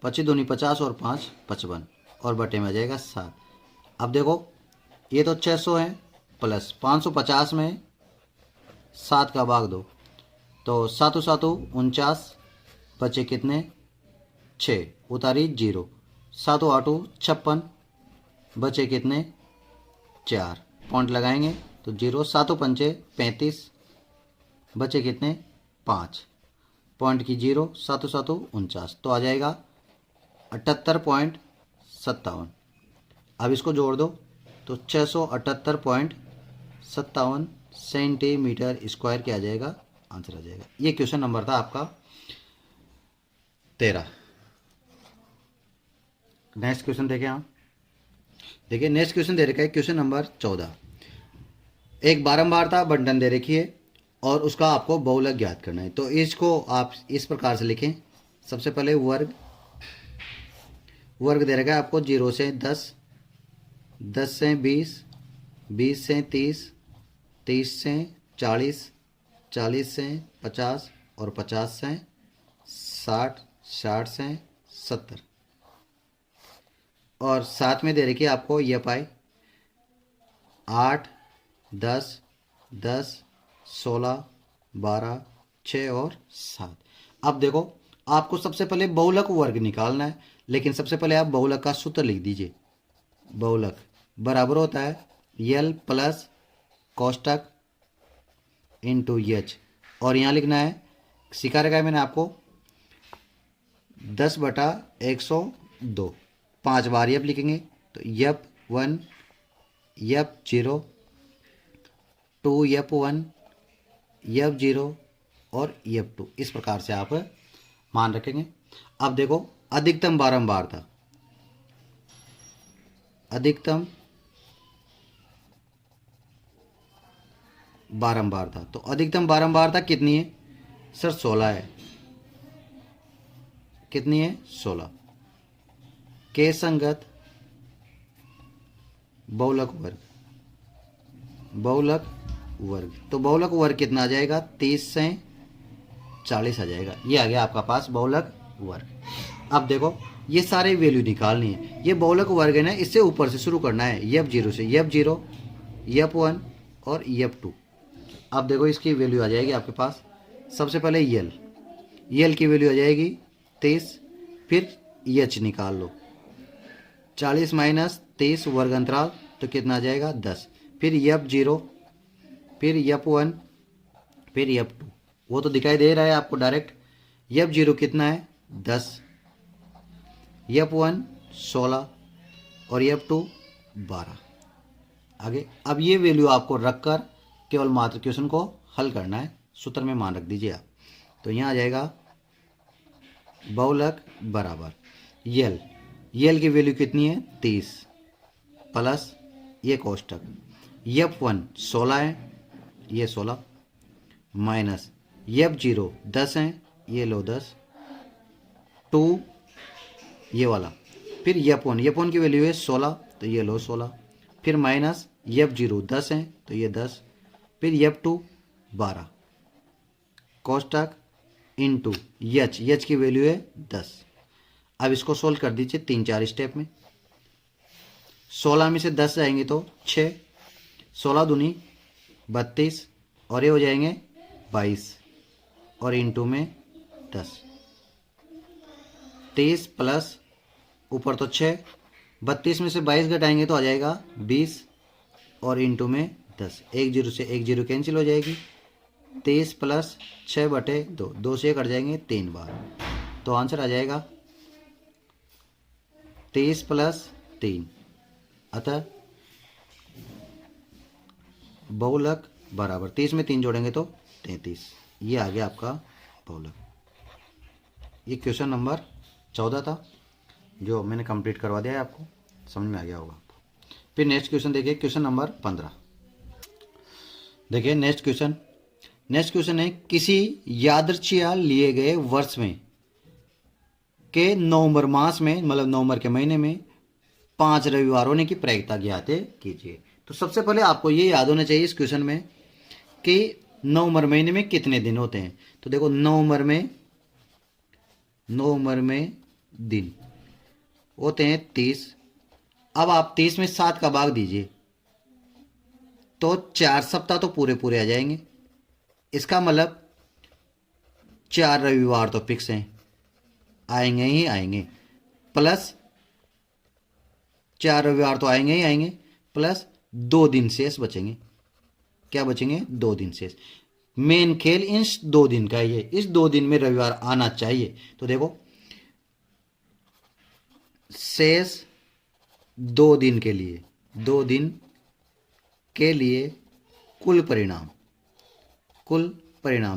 25 दूनी 50 और 5 55 और बटे में आ जाएगा 7। अब देखो ये तो 600 है प्लस 550 में 7 का भाग दो तो 7 7 49, बचे कितने 6, उतारी 0, 7 8 56, बचे कितने 4, पॉइंट लगाएंगे तो 0, 7 5 35, बचे कितने 5, पॉइंट की 0, 7 7 49, तो आ जाएगा 78.57। अब इसको जोड़ दो तो 678.57 सेंटीमीटर स्क्वायर क्या आ जाएगा, आंसर आ जाएगा। ये क्वेश्चन नंबर था आपका 13। नेक्स्ट क्वेश्चन देखें आप। देखिए नेक्स्ट क्वेश्चन दे रखा है क्वेश्चन नंबर 14। एक बारंबारता बंटन दे रखी है और उसका आपको बहुलक ज्ञात करना है। तो इसको आप इस प्रकार से लिखें। सबसे पहले वर्ग, वर्ग दे रखा है आपको 0 से 10, 10 से 20, 20 से 30, 30 से 40, 40 से 50 और 50 से 60, 60 से 70 और साथ में दे रखी है आपको यह पाई 8, 10, 10, 16, 12, 6 और 7। अब देखो आपको सबसे पहले बहुलक वर्ग निकालना है, लेकिन सबसे पहले आप बहुलक का सूत्र लिख दीजिए। बहुलक बराबर होता है यल प्लस कोष्टक इंटू एच, और यहाँ लिखना है, सिखा रखा है मैंने आपको 10/102, 5 बार यप लिखेंगे तो यप 1, यप 0, 2 यप 1, यप 0 और यप 2, इस प्रकार से आप मान रखेंगे। अब देखो अधिकतम बारंबारता, अधिकतम बारंबारता, तो अधिकतम बारंबारता कितनी है सर? 16 है। कितनी है? 16 के संगत बहुलक वर्ग, बहुलक वर्ग, तो बहुलक वर्ग कितना आ जाएगा? 30 से 40 आ जाएगा। ये आ गया आपका पास बहुलक वर्ग। अब देखो ये सारे वैल्यू निकालनी है। ये बहुलक वर्ग है ना, इससे ऊपर से शुरू करना है, यप 0 से, यप 0, यप 1 और यप 2। अब देखो इसकी वैल्यू आ जाएगी आपके पास। सबसे पहले यल, यल की वैल्यू आ जाएगी 30, फिर एच निकाल लो, 40 माइनस 30 वर्ग अंतराल तो कितना आ जाएगा 10, फिर यप 0, फिर यप 1, फिर यप 2, वो तो दिखाई दे रहा है आपको डायरेक्ट। यप 0 कितना है 10, यप 1 16 और यप 2 12। आगे अब ये वैल्यू आपको रखकर केवल मात्र क्वेश्चन को हल करना है, सूत्र में मान रख दीजिए आप। तो यहाँ आ जाएगा बहुलक बराबर यल, यल की वैल्यू कितनी है 30 प्लस ये कोष्टक, यप 1 16 है, ये 16 माइनस यप 0 10 है, ये लो 10, 2 ये वाला, फिर यप 1, यप 1 की वैल्यू है 16 तो ये लो 16, फिर माइनस यप 0 10 है तो ये 10, फिर यप 2 12, कोष्टक इंटू यच, यच की वैल्यू है 10। अब इसको सोल्व कर दीजिए 3-4 स्टेप में। 16 में से 10 जाएंगे तो 6, 16 दूनी 32 और ये हो जाएंगे 22 और इंटू में 10, 23 प्लस ऊपर तो 6, 32 में से 22 घटाएंगे तो आ जाएगा 20 और इंटू में 10, 1 0 से 1 0 कैंसिल हो जाएगी, 23 प्लस 6/2, 2 से कट जाएंगे 3 बार, तो आंसर आ जाएगा 23 प्लस 3, अतः बहुलक बराबर 30 में 3 जोड़ेंगे तो 33। ये आ गया आपका बहुलक। ये क्वेश्चन नंबर 14 था जो मैंने कंप्लीट करवा दिया है, आपको समझ में आ गया होगा। फिर नेक्स्ट क्वेश्चन देखिए, क्वेश्चन नंबर 15। देखिए नेक्स्ट क्वेश्चन है, किसी यादृच्छिक लिए गए वर्ष में के नवंबर मास में, मतलब नवंबर के महीने में 5 रविवार होने की प्रायिकता ज्ञात कीजिए। तो सबसे पहले आपको ये याद होना चाहिए इस क्वेश्चन में कि नवंबर महीने में कितने दिन होते हैं। तो देखो नवंबर में दिन होते हैं 30। अब आप 30 में 7 का भाग दीजिए तो 4 सप्ताह तो पूरे पूरे आ जाएंगे। इसका मतलब 4 रविवार तो फिक्स हैं, आएंगे ही आएंगे, प्लस 4 रविवार तो आएंगे ही आएंगे, प्लस 2 दिन शेष बचेंगे। क्या बचेंगे? 2 दिन शेष। मेन खेल इस 2 दिन का ही है, इस 2 दिन में रविवार आना चाहिए। तो देखो शेष 2 दिन के लिए, 2 दिन के लिए कुल परिणाम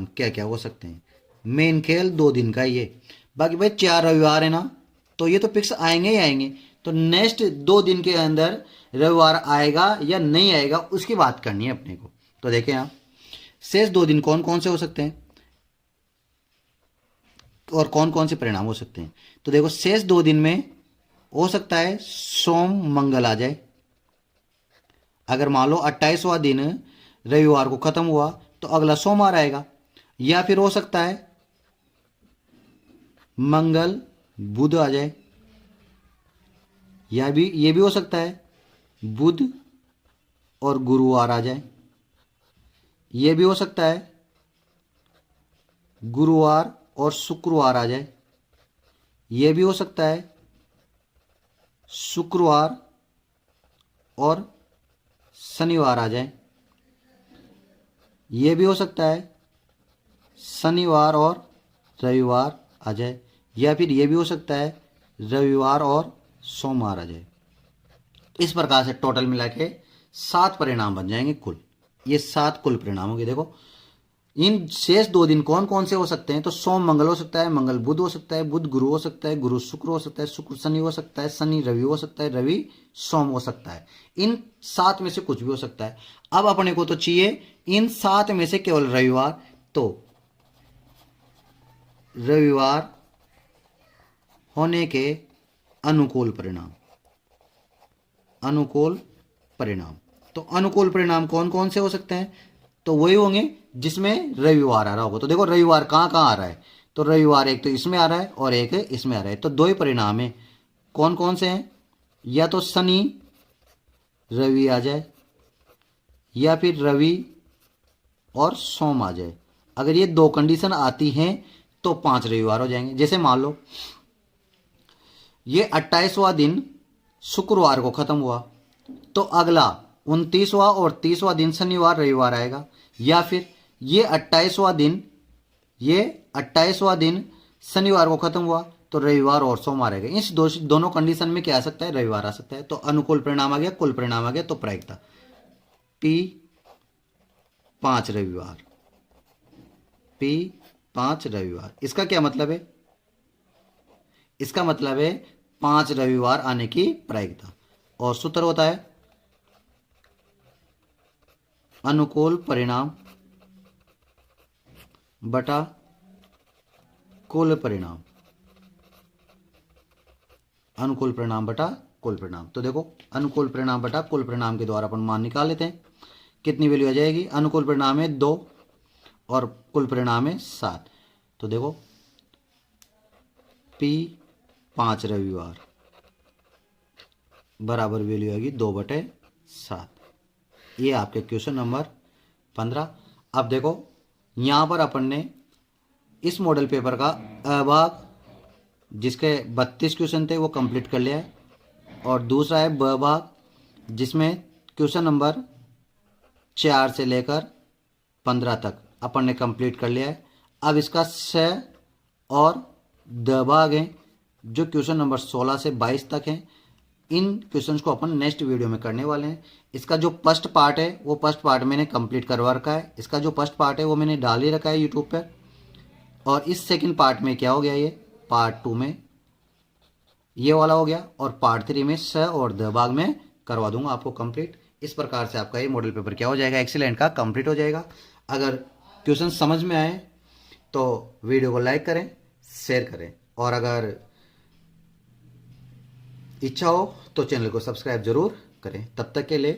क्या क्या हो सकते हैं। मेन खेल 2 दिन का ही है, बाकी भाई 4 रविवार है ना, तो ये तो फिक्स आएंगे ही आएंगे। तो नेक्स्ट 2 दिन के अंदर रविवार आएगा या नहीं आएगा उसकी बात करनी है अपने को। तो देखें आप शेष 2 दिन कौन कौन से हो सकते हैं और कौन कौन से परिणाम हो सकते हैं। तो देखो शेष 2 दिन में हो सकता है सोम मंगल आ जाए। अगर मान लो 28वां दिन रविवार को खत्म हुआ तो अगला सोमवार आएगा, या फिर हो सकता है मंगल बुध आ जाए, या भी ये भी हो सकता है बुध और गुरुवार आ जाए, ये भी हो सकता है गुरुवार और शुक्रवार आ जाए, ये भी हो सकता है शुक्रवार और शनिवार आ जाए, ये भी हो सकता है शनिवार और रविवार आ जाए, या फिर ये भी हो सकता है रविवार और सोमवार आ जाए। इस प्रकार से टोटल मिला के 7 परिणाम बन जाएंगे कुल। ये 7 कुल परिणाम होंगे। देखो इन शेष 2 दिन कौन कौन से हो सकते हैं। तो सोम मंगल हो सकता है, मंगल बुध हो सकता है, बुध गुरु हो सकता है, गुरु शुक्र हो सकता है, शुक्र शनि हो सकता है, शनि रवि हो सकता है, रवि सोम हो सकता है। इन 7 में से कुछ भी हो सकता है। अब अपने को तो चाहिए इन 7 में से केवल रविवार, तो रविवार होने के अनुकूल परिणाम। तो अनुकूल परिणाम कौन कौन से हो सकते हैं। तो वही होंगे जिसमें रविवार आ रहा होगा। तो देखो रविवार कहाँ कहाँ आ रहा है। तो रविवार एक तो इसमें आ रहा है और एक इसमें आ रहा है। तो 2 ही परिणाम है। कौन कौन से हैं। या तो शनि रवि आ जाए, या फिर रवि और सोम आ जाए। अगर ये 2 कंडीशन आती हैं तो 5 रविवार हो जाएंगे। जैसे मान लो ये 28वां दिन शुक्रवार को खत्म हुआ तो अगला 29वां और 30वां दिन शनिवार रविवार आएगा, या फिर ये 28वां दिन शनिवार को खत्म हुआ तो रविवार और सोमवार आएगा। इस दोनों कंडीशन में क्या आ सकता है, रविवार आ सकता है। तो अनुकूल परिणाम आ गया, कुल परिणाम आ गया। तो प्रायिकता P 5 रविवार। इसका क्या मतलब है। इसका मतलब है 5 रविवार आने की प्रायिकता। और सूत्र होता है अनुकूल परिणाम बटा कुल परिणाम। अनुकूल परिणाम बटा कुल परिणाम। तो देखो अनुकूल परिणाम बटा कुल परिणाम के द्वारा अपन मान निकाल लेते हैं। कितनी वैल्यू आ जाएगी। अनुकूल परिणाम है 2 और कुल परिणाम है 7। तो देखो P 5 रविवार बराबर वैल्यू आएगी 2/7। ये आपके क्वेश्चन नंबर 15। अब देखो यहाँ पर अपन ने इस मॉडल पेपर का भाग जिसके 32 क्वेश्चन थे वो कंप्लीट कर लिया है, और दूसरा है ब भाग जिसमें क्वेश्चन नंबर 4 से लेकर 15 तक अपन ने कंप्लीट कर लिया है। अब इसका स और द भाग हैं जो क्वेश्चन नंबर 16 से 22 तक हैं, इन क्वेश्चंस को अपन नेक्स्ट वीडियो में करने वाले हैं। इसका जो फर्स्ट पार्ट है वो फर्स्ट पार्ट मैंने कंप्लीट करवा रखा है, इसका जो फर्स्ट पार्ट है वो मैंने डाल ही रखा है यूट्यूब पर। और इस सेकंड पार्ट में क्या हो गया, ये पार्ट 2 में ये वाला हो गया, और पार्ट 3 में स और द भाग में करवा दूंगा आपको कंप्लीट। इस प्रकार से आपका ये मॉडल पेपर क्या हो जाएगा, एक्सीलेंट का कंप्लीट हो जाएगा। अगर क्वेश्चन समझ में आए तो वीडियो को लाइक करें, शेयर करें, और अगर इच्छा हो तो चैनल को सब्सक्राइब जरूर करें। तब तक के लिए